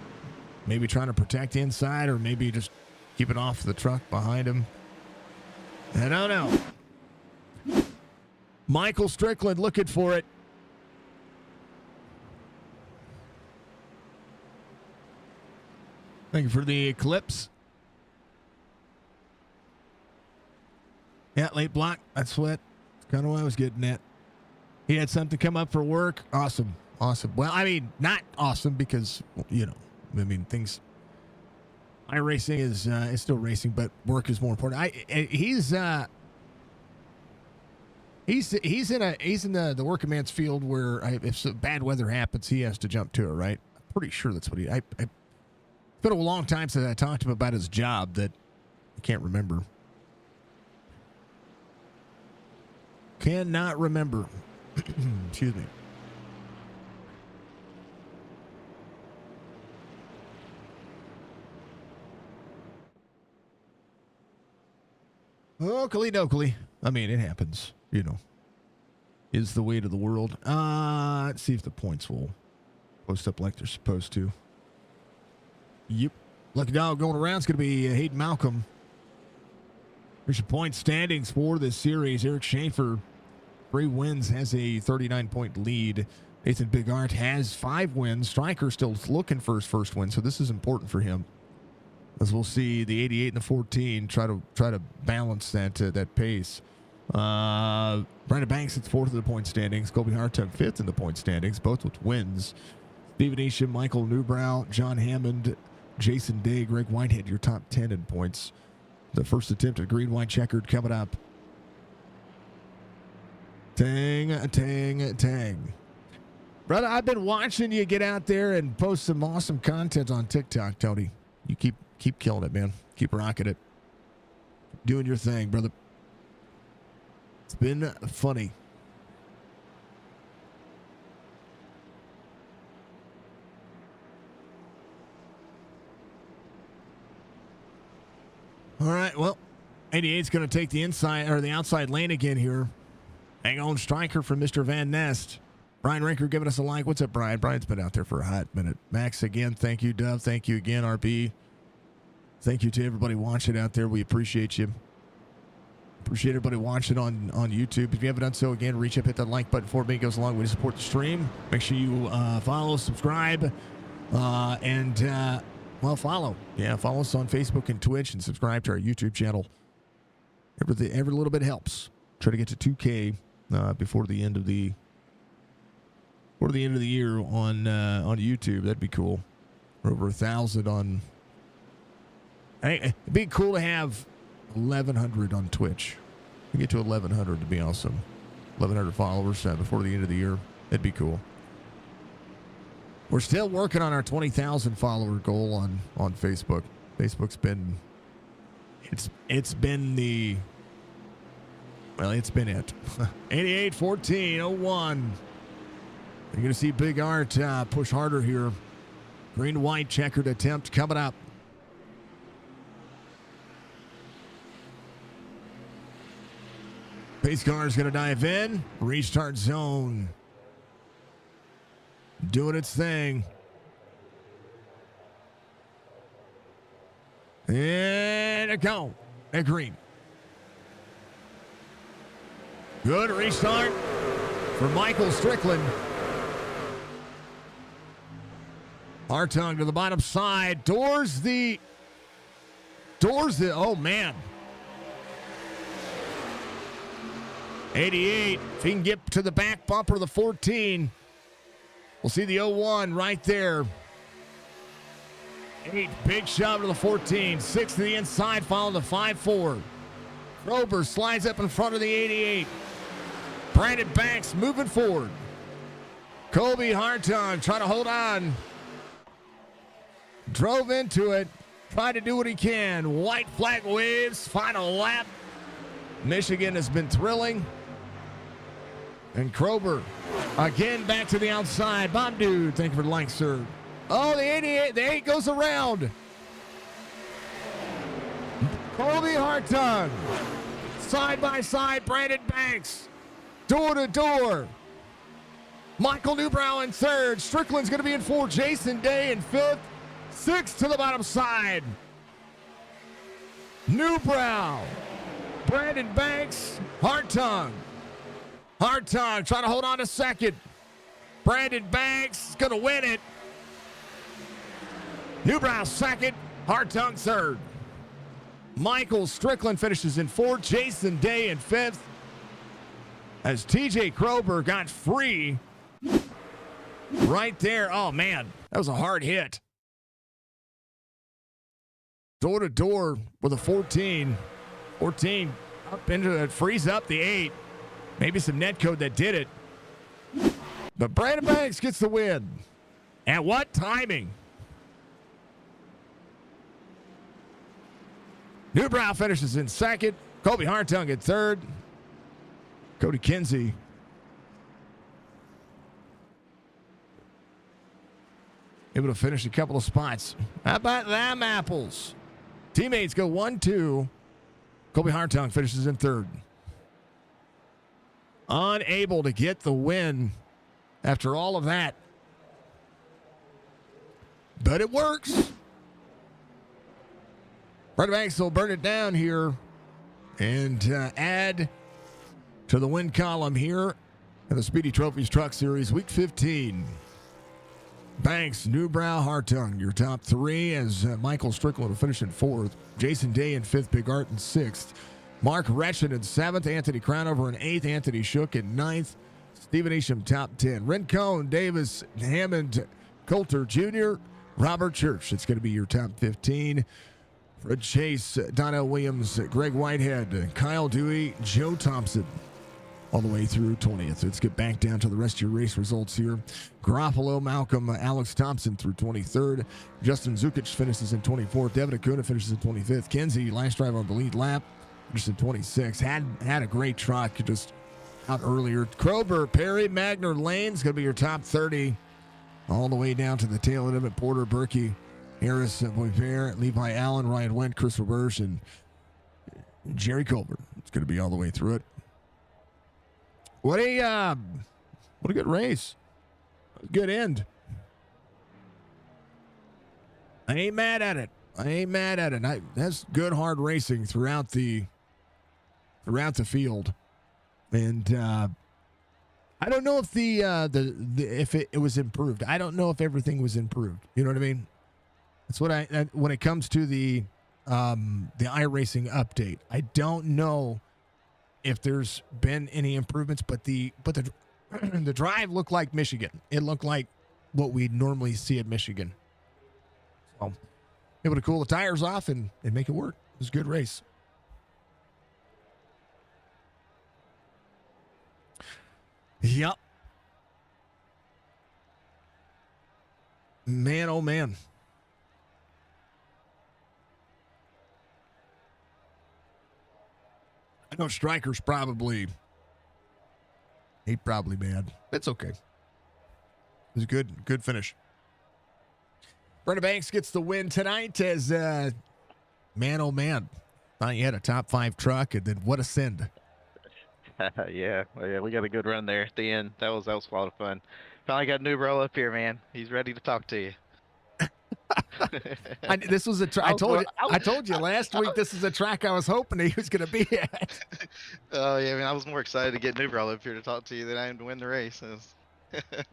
maybe trying to protect the inside or maybe just keep it off the truck behind him. I don't know. Michael Strickland looking for it. Thank you for the eclipse. Yeah, late block. That's kind of what I was getting at. He had something come up for work. Awesome. Well, I mean, not awesome because, things. iRacing is still racing, but work is more important. He's in the working man's field where if some bad weather happens, he has to jump to it. Right? I'm pretty sure that's what it's been a long time since I talked to him about his job that I can't remember. Cannot remember. Excuse me. Oakley dokley. I mean, it happens, Is the weight of the world. Let's see if the points will post up like they're supposed to. Yep. Lucky dog going around is going to be Hayden Malcolm. Here's your point standings for this series. Eric Schaefer, 3 wins, has a 39-point lead. Nathan Bigart has 5 wins. Stryker still looking for his first win, so this is important for him. As we'll see, the 88 and the 14 try to balance that pace. Brandon Banks at 4th in the point standings. Colby Hartog 5th in the point standings, both with wins. Steven Isham, Michael Newbrow, John Hammond, Jason Day, Greg Whitehead, your top 10 in points. The first attempt at green-white checkered coming up. Tang. Brother, I've been watching you get out there and post some awesome content on TikTok, Tony. You keep killing it, man. Keep rocking it. Doing your thing, brother. It's been funny. All right, well, 88's going to take the inside or the outside lane again here. Hang on, striker from Mr. Van Nest. Brian Rinker giving us a like. What's up, Brian? Brian's been out there for a hot minute. Max, again, thank you. Dove, thank you again. RB, thank you to everybody watching out there. We appreciate you. Appreciate everybody watching on YouTube. If you haven't done so, again, reach up, hit that like button for me. It goes a long way to support the stream. Make sure you follow, subscribe, and follow. Yeah, follow us on Facebook and Twitch and subscribe to our YouTube channel. Every little bit helps. Try to get to 2K before the end of the year on YouTube. That'd be cool. We're over 1,000 on. Hey, it'd be cool to have 1,100 on Twitch. We get to 1,100 to be awesome. 1,100 followers before the end of the year. That'd be cool. We're still working on our 20,000 follower goal on Facebook. Facebook's been it's been it. 88, 14, 01. You're going to see Big Art push harder here. Green-white checkered attempt coming up. Pace car is going to dive in. Restart zone. Doing its thing. And a go. And green. Good restart for Michael Strickland. Hartung to the bottom side. Doors the. Oh, man. 88. If he can get to the back bumper of the 14. We'll see the 01 right there. 8. Big shove to the 14. 6 to the inside, following the 5-4. Rober slides up in front of the 88. Brandon Banks moving forward. Colby Hartung trying to hold on. Drove into it. Tried to do what he can. White flag waves. Final lap. Michigan has been thrilling. And Krober again back to the outside. Bomb dude, thank you for the like, sir. Oh, the 88, the 8 goes around. Colby Hartung. Side by side, Brandon Banks. Door to door. Michael Newbrow in third. Strickland's going to be in fourth. Jason Day in fifth. Sixth to the bottom side. Newbrow. Brandon Banks. Hartung. Hartung trying to hold on to second. Brandon Banks is going to win it. Newbrow second. Hartung third. Michael Strickland finishes in fourth. Jason Day in fifth. As TJ Krober got free right there. Oh, man, that was a hard hit. Door to door with a 14. 14 up into it, frees up the 8. Maybe some net code that did it. But Brandon Banks gets the win. At what timing? Newbrow finishes in second. Kobe Hartung in third. Cody Kinsey able to finish a couple of spots. How about them apples? Teammates go 1-2. Kobe Hartung finishes in third. Unable to get the win after all of that. But it works. Brandon Banks will burn it down here and add to the win column here in the Speedy Trophies Truck Series, Week 15. Banks, Newbrow, Hartung, your top three, as Michael Strickland will finish in fourth. Jason Day in fifth, Big Art in sixth. Mark Retchen in seventh, Anthony Crownover in eighth, Anthony Shook in ninth, Stephen Isham top 10. Rincon, Davis, Hammond, Coulter Jr., Robert Church. It's going to be your top 15. Fred Chase, Donnell Williams, Greg Whitehead, Kyle Dewey, Joe Thompson, all the way through 20th. Let's get back down to the rest of your race results here. Garoppolo, Malcolm, Alex Thompson through 23rd. Justin Zukic finishes in 24th. Devin Acuna finishes in 25th. Kenzie, last drive on the lead lap, finishes in 26th. Had a great truck just out earlier. Krober, Perry, Magner, Lane's going to be your top 30. All the way down to the tail end of it. Porter, Berkey, Harris, Boisvert, Levi Allen, Ryan Wendt, Chris Roberge, and Jerry Colbert. It's going to be all the way through it. What a good race. Good end. I ain't mad at it. That's good hard racing throughout the field. And I don't know if if it was improved. I don't know if everything was improved. You know what I mean? That's what when it comes to the iRacing update. I don't know if there's been any improvements, but the the drive looked like Michigan. It looked like what we normally see at Michigan. So able to cool the tires off and make it work. It was a good race. Yep. Man, oh man. I know Stryker's probably mad. It's okay. It was a good finish. Brandon Banks gets the win tonight as man, oh man. Thought you had a top 5 truck, and then what a send. Yeah, we got a good run there at the end. That was a lot of fun. Finally got Newbrow up here, man. He's ready to talk to you. This was a track. I told you last week this is a track I was hoping he was going to be at. Oh yeah, I mean, I was more excited to get Newbrow up here to talk to you than I am to win the race. That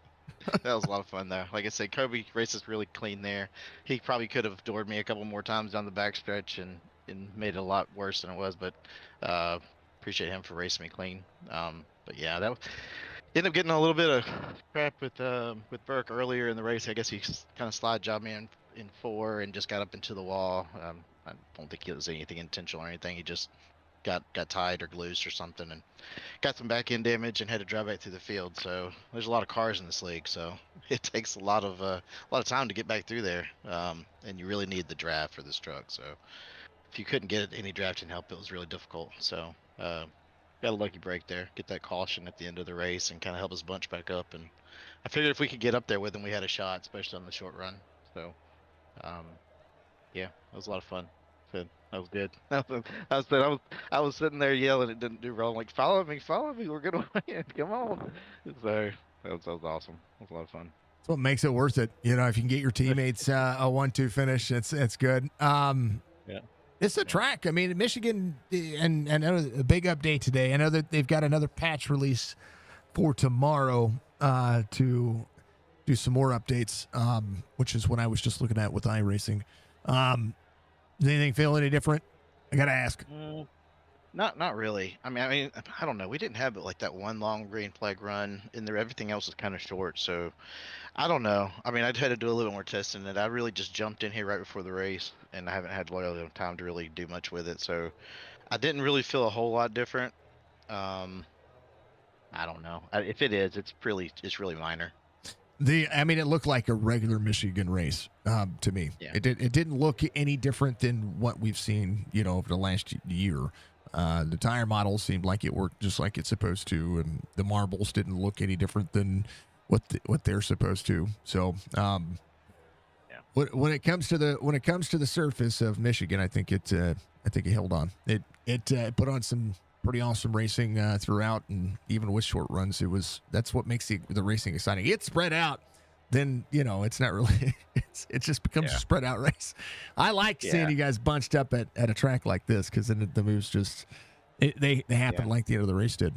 was a lot of fun though. Like I said, Kobe races really clean there. He probably could have doored me a couple more times down the backstretch and made it a lot worse than it was, but appreciate him for racing me clean. But yeah, that ended up getting a little bit of crap with Burke earlier in the race. I guess he kind of slide jobbed me in 4 and just got up into the wall. I don't think it was anything intentional or anything. He just got tied or loose or something and got some back end damage and had to drive back through the field. So there's a lot of cars in this league, so it takes a lot of time to get back through there. And you really need the draft for this truck. So if you couldn't get any drafting help, it was really difficult. So got a lucky break there, get that caution at the end of the race and kind of help us bunch back up. And I figured if we could get up there with him, we had a shot, especially on the short run. So yeah, that was a lot of fun. So that was good. I was sitting there yelling, it didn't do wrong. Like, follow me, we're gonna win. Come on. So That was awesome. It was a lot of fun. That's what makes it worth it. You know, if you can get your teammates a 1-2 finish, it's good. Yeah. It's a track. I mean, Michigan, and a big update today. I know that they've got another patch release for tomorrow to do some more updates, which is what I was just looking at with iRacing. Does anything feel any different? I gotta ask. Not really. I mean, I don't know. We didn't have it like that one long green flag run in there. Everything else is kind of short, so I don't know. I mean, I'd had to do a little more testing, and I really just jumped in here right before the race, and I haven't had really time to really do much with it. So I didn't really feel a whole lot different. I don't know. If it is, it's really minor. I mean, it looked like a regular Michigan race to me. Yeah. It didn't look any different than what we've seen, you know, over the last year. The tire model seemed like it worked just like it's supposed to, and the marbles didn't look any different than what they're supposed to. So, when it comes to the surface of Michigan, I think it held on. It put on some pretty awesome racing throughout, and even with short runs, that's what makes the racing exciting. It's spread out, then you know it's not really. It just becomes a spread out race. I like seeing you guys bunched up at a track like this because then the moves just they happen like the end of the race did.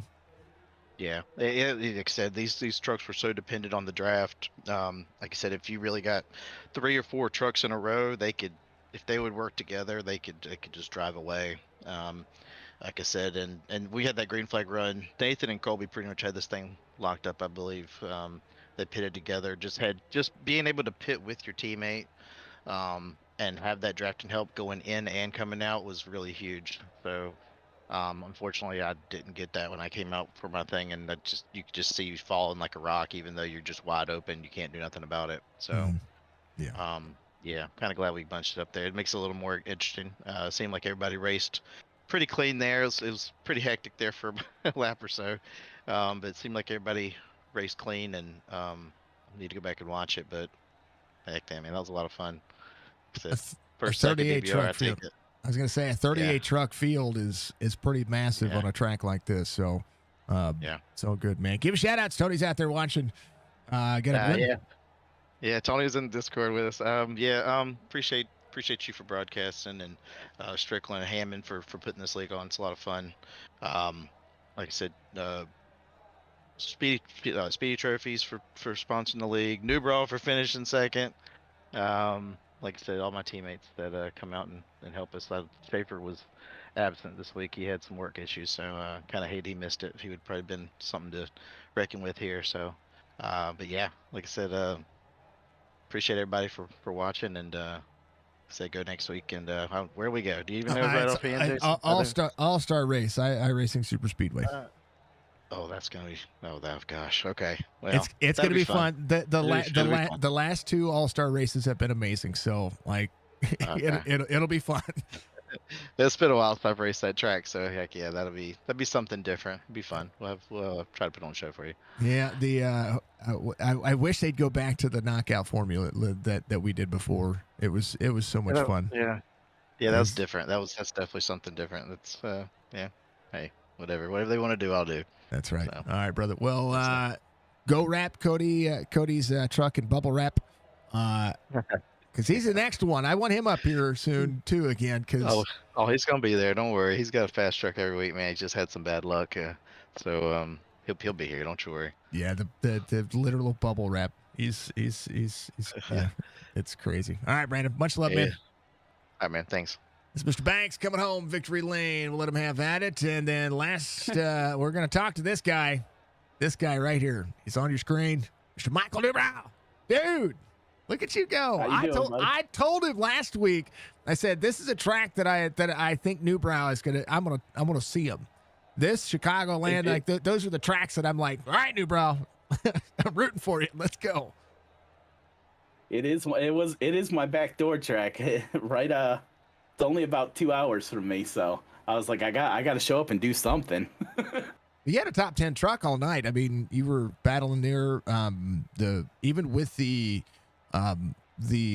Yeah, like I said, these trucks were so dependent on the draft. Like I said, if you really got 3 or 4 trucks in a row, if they would work together, they could just drive away. Like I said, and we had that green flag run. Nathan and Colby pretty much had this thing locked up, I believe. They pitted together. Just being able to pit with your teammate, and have that drafting help going in and coming out was really huge. So. Unfortunately, I didn't get that when I came out for my thing, and you could just see you falling like a rock, even though you're just wide open. You can't do nothing about it. So, yeah, kind of glad we bunched it up there. It makes it a little more interesting. Seemed like everybody raced pretty clean there. It was pretty hectic there for a lap or so, but it seemed like everybody raced clean, and I need to go back and watch it. But heck, damn, man, that was a lot of fun. First 38 DBR, truck field. I was going to say a 38 truck field is pretty massive on a track like this. So, so good, man. Give a shout out to Tony's out there watching. Yeah, Tony's in the Discord with us. Appreciate you for broadcasting, and Strickland and Hammond for putting this league on. It's a lot of fun. Like I said, Speedy trophies for sponsoring the league. Newbraw for finishing second. Like I said, all my teammates that come out and help us. Schaefer was absent this week. He had some work issues, so kind of hate he missed it. He would probably been something to reckon with here. So, but yeah, like I said, appreciate everybody for watching, and say go next week. And where do we go? Do you even know right offhand? All-star race. iRacing Super Speedway. That's gonna be. Gosh. Okay. Well, it's gonna be fun. The last 2 all-star races have been amazing. So like, it'll be fun. It's been a while since I've raced that track, so heck yeah, that'd be something different. It'd be fun. We'll try to put on a show for you. Yeah. I wish they'd go back to the knockout formula that we did before. It was so much fun. Yeah. That was different. That's definitely something different. That's Hey, whatever they want to do, I'll do. That's right. So. All right, brother. Well, go wrap Cody's truck and bubble wrap, because he's the next one. I want him up here soon too again. Cause he's gonna be there. Don't worry. He's got a fast truck every week, man. He just had some bad luck, so he'll be here. Don't you worry. Yeah, the literal bubble wrap. He's yeah, it's crazy. All right, Brandon. Much love, man. All right, man. Thanks. It's Mr. Banks coming home, victory lane. We'll let him have at it. And then we're going to talk to this guy right here. He's on your screen. Mr. Michael Newbrow. Dude, look at you go. I told him last week, I said, this is a track that I think Newbrow is going to, I'm going to see him. This Chicagoland, those are the tracks that I'm like, all right, Newbrow, I'm rooting for you. Let's go. It is my backdoor track, right? It's only about 2 hours from me, so I was like, I got to show up and do something. You had a top 10 truck all night. I mean, you were battling there. Even with the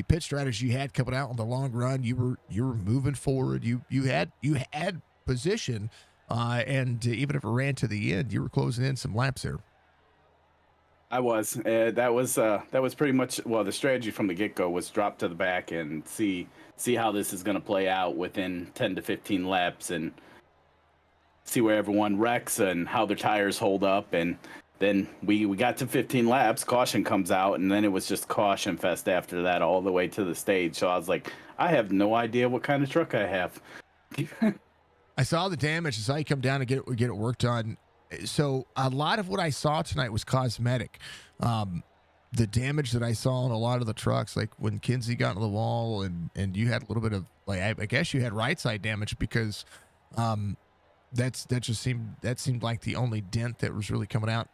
pit strategy you had coming out on the long run, you were moving forward. You had position, and even if it ran to the end, you were closing in some laps there. I was. That was pretty much, well, the strategy from the get go was drop to the back and see how this is going to play out within 10 to 15 laps, and see where everyone wrecks and how their tires hold up. And then we got to 15 laps, caution comes out, and then it was just caution fest after that all the way to the stage. So I was like, I have no idea what kind of truck I have. I saw the damage. I saw you come down and get it worked on. So a lot of what I saw tonight was cosmetic. The damage that I saw on a lot of the trucks, like when Kinsey got into the wall, and you had a little bit of, like, I guess you had right side damage because that seemed like the only dent that was really coming out.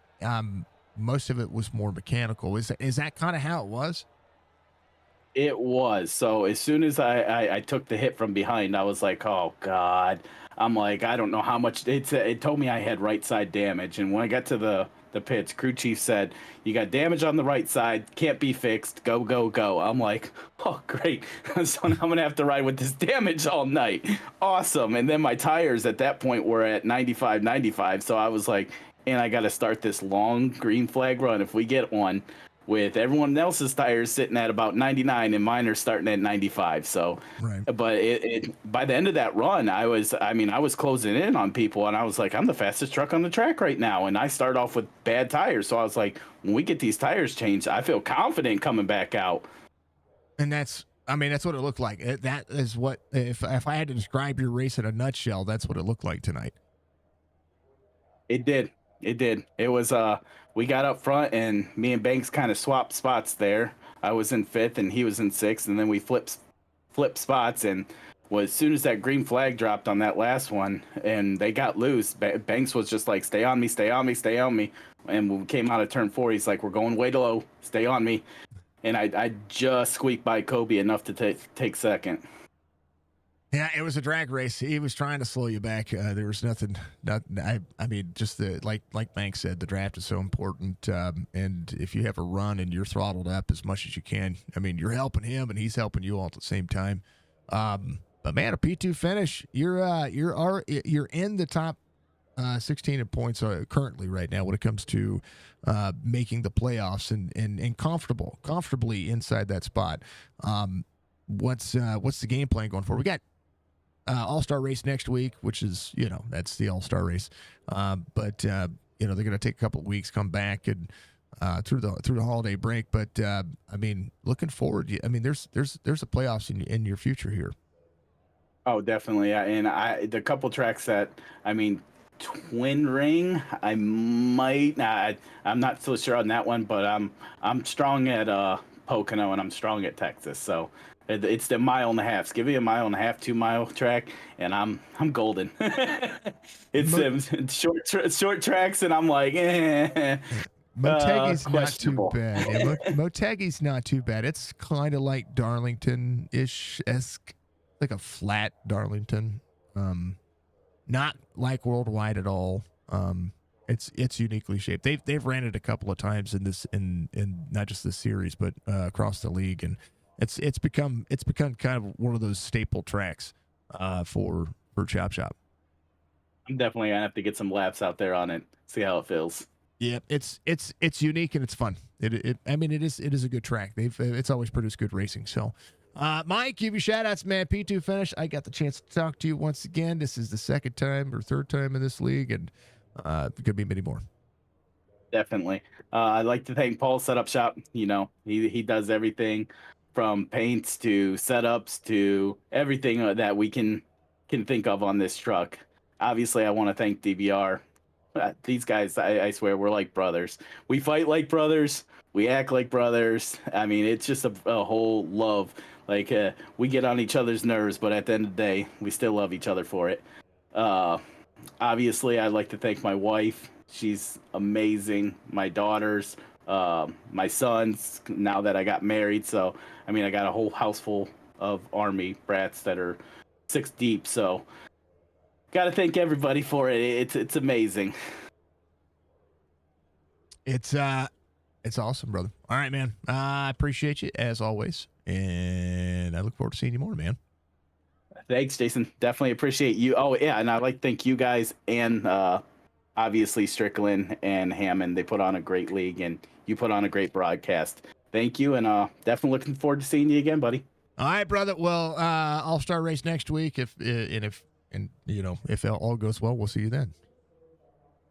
Most of it was more mechanical. Is that kind of how it was? It was. So as soon as I took the hit from behind, I was like, oh God. I'm like, I don't know how much it told me I had right side damage. And when I got to the pits, crew chief said, you got damage on the right side, can't be fixed, go, go, go. I'm like, oh great. So now I'm gonna have to ride with this damage all night. Awesome. And then my tires at that point were at 95. So I was like, and I gotta start this long green flag run if we get one, with everyone else's tires sitting at about 99 and mine are starting at 95. So, Right. but it by the end of that run, I was closing in on people, and I was like, I'm the fastest truck on the track right now. And I start off with bad tires. So I was like, when we get these tires changed, I feel confident coming back out. And that's what it looked like. That is what, if I had to describe your race in a nutshell, that's what it looked like tonight. It did. It did. It was we got up front and me and Banks kind of swapped spots there. I was in 5th and he was in 6th, and then we flipped spots. And as soon as that green flag dropped on that last one and they got loose, Banks was just like, stay on me, stay on me, stay on me. And when we came out of turn 4, he's like, we're going way low, stay on me. And I just squeaked by Kobe enough to take second. Yeah, it was a drag race. He was trying to slow you back. There was nothing. I mean, just like Banks said, the draft is so important. And if you have a run and you're throttled up as much as you can, I mean, you're helping him and he's helping you all at the same time. But man, a P2 finish. You're in the top 16 in points currently right now when it comes to making the playoffs and comfortably inside that spot. What's the game plan going forward? We got All-Star race next week, which is, that's the All-Star race. But they're going to take a couple of weeks, come back and through the holiday break. But I mean, looking forward. I mean, there's a playoffs in your future here. Oh, definitely. Yeah. And the couple tracks that, I mean, Twin Ring, I might not. I'm not so sure on that one, but I'm strong at Pocono and I'm strong at Texas. So it's the 1.5 miles. Give me a 1.5 miles, 2 mile track, and I'm golden. It's short tracks, and I'm like, Motegi's not too bad. Yeah, Motegi's not too bad. It's kind of like Darlington-ish-esque, like a flat Darlington. Not like Worldwide at all. It's uniquely shaped. They've ran it a couple of times in not just this series, but across the league, and it's become kind of one of those staple tracks for Chop Shop. I'm definitely gonna have to get some laps out there on it, see how it feels. Yeah, it's unique and it's fun. It is a good track. It's always produced good racing. So, Mike, give you shout outs, man. P2 finish. I got the chance to talk to you once again. This is the second time or third time in this league, and there could be many more. Definitely. I'd like to thank Paul Setup Shop. He does everything from paints to setups to everything that we can think of on this truck. Obviously, I want to thank DVR. These guys, I swear, we're like brothers. We fight like brothers. We act like brothers. I mean, it's just a whole love. Like, we get on each other's nerves, but at the end of the day, we still love each other for it. Obviously, I'd like to thank my wife. She's amazing. My daughters, my sons, now that I got married. So, I mean, I got a whole house full of Army brats that are 6 deep. So, got to thank everybody for it. It's amazing. It's awesome, brother. All right, man. I appreciate you as always, and I look forward to seeing you more, man. Thanks, Jason. Definitely appreciate you. Oh yeah, and I'd like to thank you guys and obviously Strickland and Hammond, they put on a great league, and you put on a great broadcast. Thank you, and definitely looking forward to seeing you again, buddy. All right, brother. Well, All-Star race next week. If if all goes well, we'll see you then.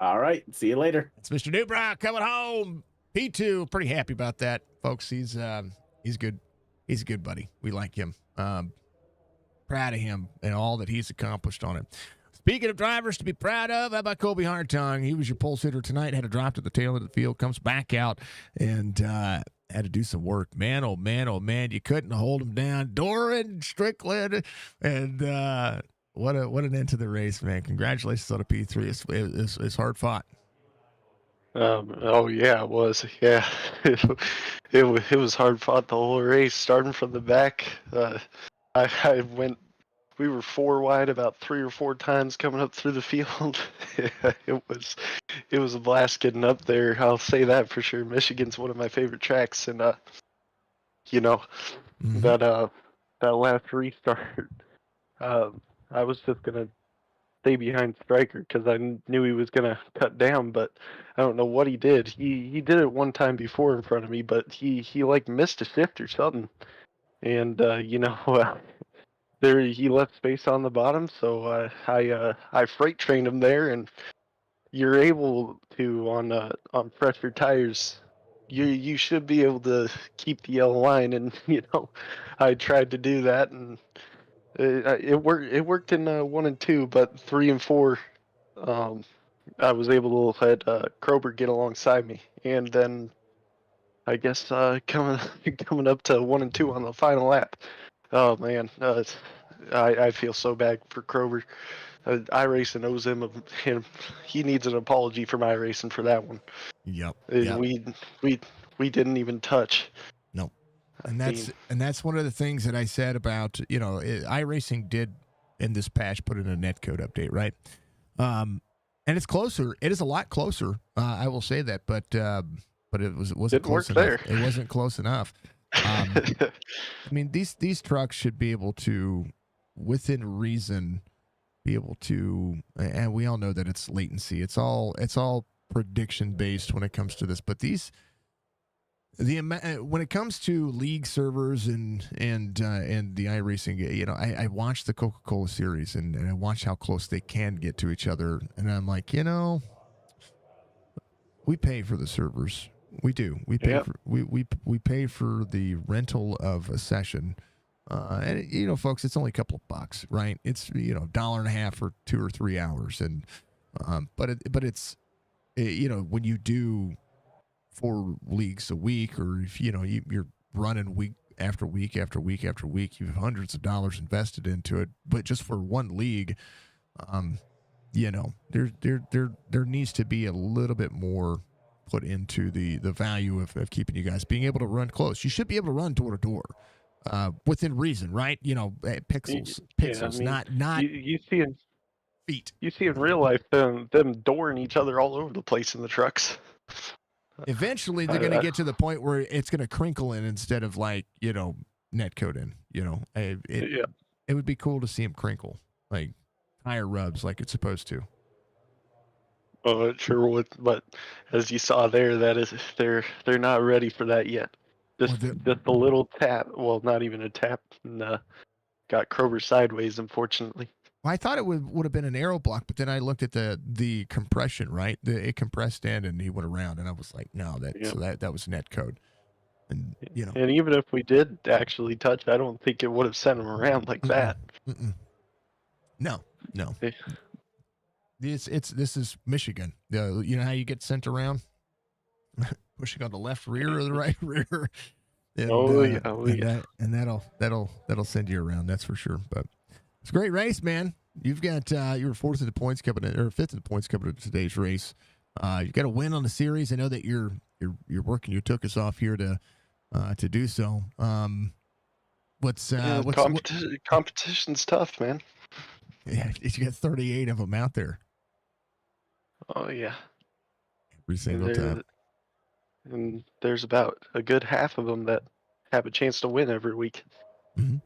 All right, see you later. It's Mr. Newbrow coming home. P2, pretty happy about that, folks. He's good. He's a good buddy. We like him. Proud of him and all that he's accomplished on it. Speaking of drivers to be proud of, how about Kobe Hartung? He was your pole sitter tonight, had a drop to the tail of the field, comes back out and had to do some work. Man, oh man, you couldn't hold him down. Doran, Strickland, and what an end to the race, man. Congratulations on a P3. It's hard fought. Oh yeah, it was. Yeah, it was hard fought the whole race, starting from the back. I went. We were 4 wide about 3 or 4 times coming up through the field. It was a blast getting up there. I'll say that for sure. Michigan's one of my favorite tracks, and that last restart, I was just gonna stay behind Stryker because I knew he was gonna cut down, but I don't know what he did. He did it one time before in front of me, but he like missed a shift or something, and there he left space on the bottom, so I freight trained him there, and you're able to on fresher tires. You should be able to keep the yellow line, and I tried to do that, and it worked. It worked in 1 and 2, but 3 and 4, I was able to let Krober get alongside me, and then I guess coming up to 1 and 2 on the final lap. Oh man, I feel so bad for Krober. iRacing owes him. He needs an apology from iRacing for that one. Yep. We didn't even touch. No. And that's one of the things that I said about, iRacing did in this patch put in a netcode update, right? And it's closer. It is a lot closer. I will say that, but it wasn't close enough. There. It wasn't close enough. I mean, these trucks should be able to, within reason, be able to, and we all know that it's latency. It's all prediction based when it comes to this. But when it comes to league servers and the iRacing, I watch the Coca-Cola series and I watch how close they can get to each other, and I'm like, we pay for the servers. We do. We pay for we pay for the rental of a session. And folks, it's only a couple of bucks, right? It's $1.50 for 2 or 3 hours, and but it's when you do 4 leagues a week, or if you're running week after week after week after week, you have hundreds of dollars invested into it, but just for one league, there needs to be a little bit more put into the value of keeping you guys being able to run close. You should be able to run door to door, within reason, right? Pixels, not you see in feet. You see in real life them dooring each other all over the place in the trucks. Eventually, they're going to get to the point where it's going to crinkle in instead of netcode in. It would be cool to see them crinkle, like tire rubs, like it's supposed to. Oh, it sure would. But as you saw there, that is they're not ready for that yet. Just a little tap. Well, not even a tap. And, got Krober sideways, unfortunately. Well, I thought it would have been an aero block, but then I looked at the compression, right? It compressed in, and he went around, and I was like, no, that was net code. And And even if we did actually touch, I don't think it would have sent him around like that. No. This is Michigan. You know how you get sent around? Pushing on the left rear or the right rear. And, and that'll send you around. That's for sure. But it's a great race, man. You've got you were 4th in the points coming in, or 5th in the points coming into today's race. You've got a win on the series. I know that you're working your took us off here to do so. Competition's tough, man. Yeah, you got 38 of them out there. Oh yeah. Every single time. And there's about a good half of them that have a chance to win every week. Mm-hmm.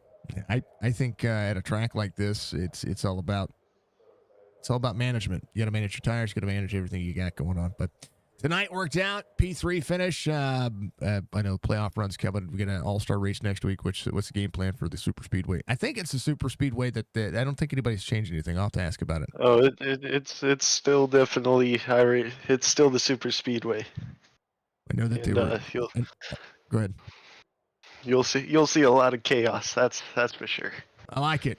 I think at a track like this, it's all about It's all about management. You got to manage your tires. You got to manage everything you got going on. But tonight worked out. P3 finish. I know playoff runs coming. We got an all-star race next week. What's the game plan for the super speedway? I think it's the super speedway that I don't think anybody's changed anything. I'll have to ask about it. Oh, it's still definitely it's still the super speedway. I know that they And were. Go ahead. you'll see a lot of chaos. That's for sure. I like it.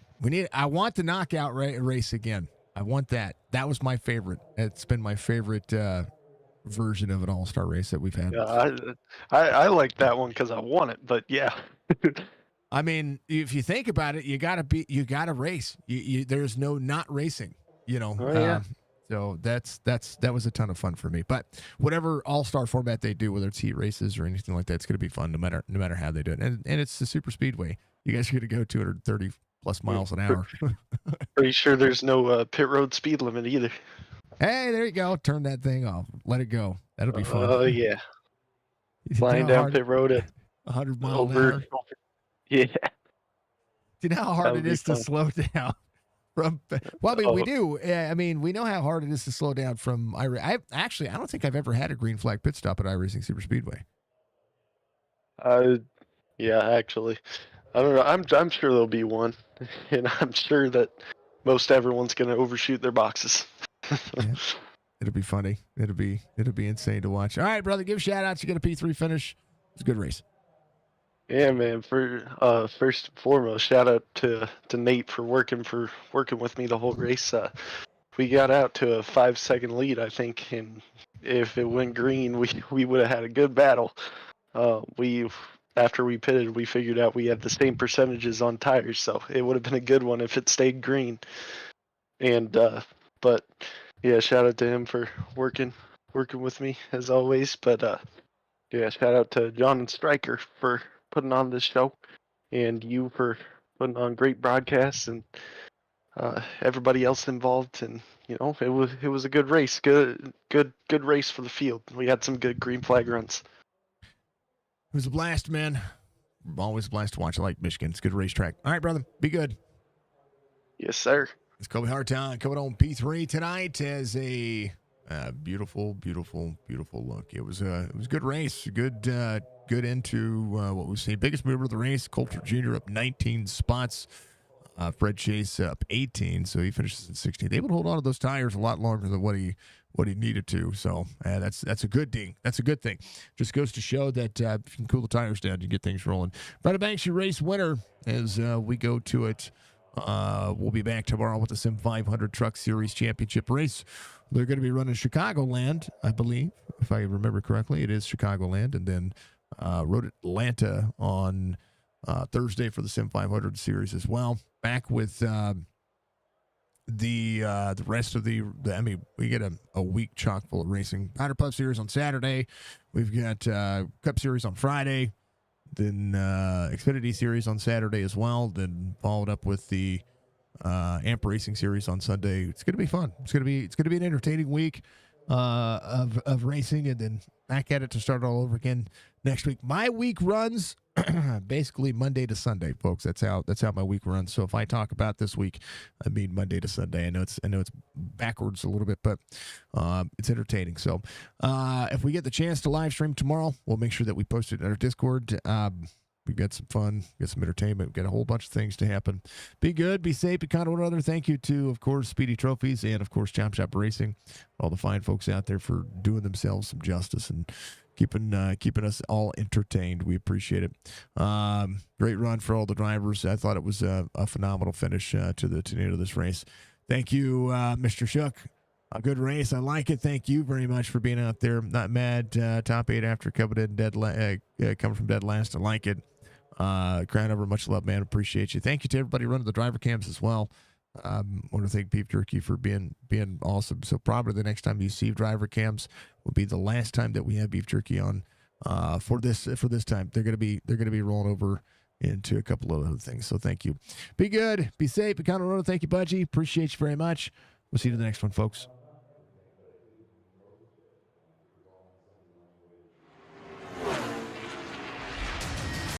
I want the knockout race again. I want that. That was my favorite. It's been my favorite version of an all-star race that we've had. Yeah, I like that one because I won it. But yeah. I mean, if you think about it, you gotta race. There's no not racing. Oh, yeah. So that was a ton of fun for me. But whatever all-star format they do, whether it's heat races or anything like that, it's gonna be fun no matter how they do it. And it's the super speedway. You guys are gonna go 230 plus miles an hour. Pretty sure there's no pit road speed limit either. Hey, there you go. Turn that thing off. Let it go. That'll be fun. Oh yeah. You Flying know how down hard- pit road at 100 miles an hour. Yeah. Do you know how hard That it would is be to fun. slow down from? Well, I mean, we Oh. do. I mean, we know how hard it is to slow down from. I don't think I've ever had a green flag pit stop at iRacing Super Speedway. Yeah, actually, I don't know. I'm sure there'll be one, and I'm sure that most everyone's gonna overshoot their boxes. Yeah. It'll be funny. It'll be insane to watch. All right, brother, give shout outs. You get a P3 finish. It's a good race. Yeah, man. For first and foremost, shout out to Nate for working with me the whole race. We got out to a 5-second lead, I think, and if it went green, we would have had a good battle. After we pitted, we figured out we had the same percentages on tires, so it would have been a good one if it stayed green. And but yeah, shout out to him for working with me as always. But yeah, shout out to John and Stryker for putting on this show, and you for putting on great broadcasts, and everybody else involved. And it was a good race, good race for the field. We had some good green flag runs. It was a blast, man. Always a blast to watch. I like Michigan. It's a good racetrack. All right, brother. Be good. Yes, sir. It's Kobe Harton coming on P3 tonight as a beautiful look. It was a good race. Good into what we see. Biggest mover of the race. Coulter Jr. up 19 spots. Fred Chase up 18, so he finishes in 16th. Able to hold on to those tires a lot longer than what he needed to. So that's a good thing. That's a good thing. Just goes to show that if you can cool the tires down, you get things rolling. Brother Banks, your race winner as we go to it. We'll be back tomorrow with the Sim 500 Truck Series Championship race. They're going to be running Chicagoland, I believe, if I remember correctly. It is Chicagoland, and then Road Atlanta on Thursday for the Sim 500 series as well. Back with the rest of the I mean, we get a week chock full of racing. Powder Puff Series on Saturday. We've got Cup Series on Friday. Then Xfinity Series on Saturday as well. Then followed up with the Amp Racing Series on Sunday. It's going to be fun. It's going to be an entertaining week of racing, and then back at it to start all over again next week. My week runs basically Monday to Sunday, folks. That's how my week runs. So if I talk about this week, I mean Monday to Sunday. I know it's backwards a little bit, but it's entertaining. So if we get the chance to live stream tomorrow, we'll make sure that we post it in our Discord. We've got some fun, get some entertainment, we've got a whole bunch of things to happen. Be good, be safe, be kind to one another. Thank you to, of course, Speedy Trophies and, of course, Chop Shop Racing, all the fine folks out there for doing themselves some justice and keeping us all entertained. We appreciate it. Great run for all the drivers. I thought it was a phenomenal finish to the end of this race. Thank you, Mr. Shook. A good race. I like it. Thank you very much for being out there. Not mad. Top 8 after coming from dead last. I like it. Crown over, much love, man. Appreciate you. Thank you to everybody running the driver cams as well. Want to thank Beef Jerky for being awesome. So probably the next time you see driver cams will be the last time that we have Beef Jerky on for this time. They're gonna be rolling over into a couple of other things. So thank you. Be good. Be safe. Be kind of. Thank you, Budgie. Appreciate you very much. We'll see you in the next one, folks.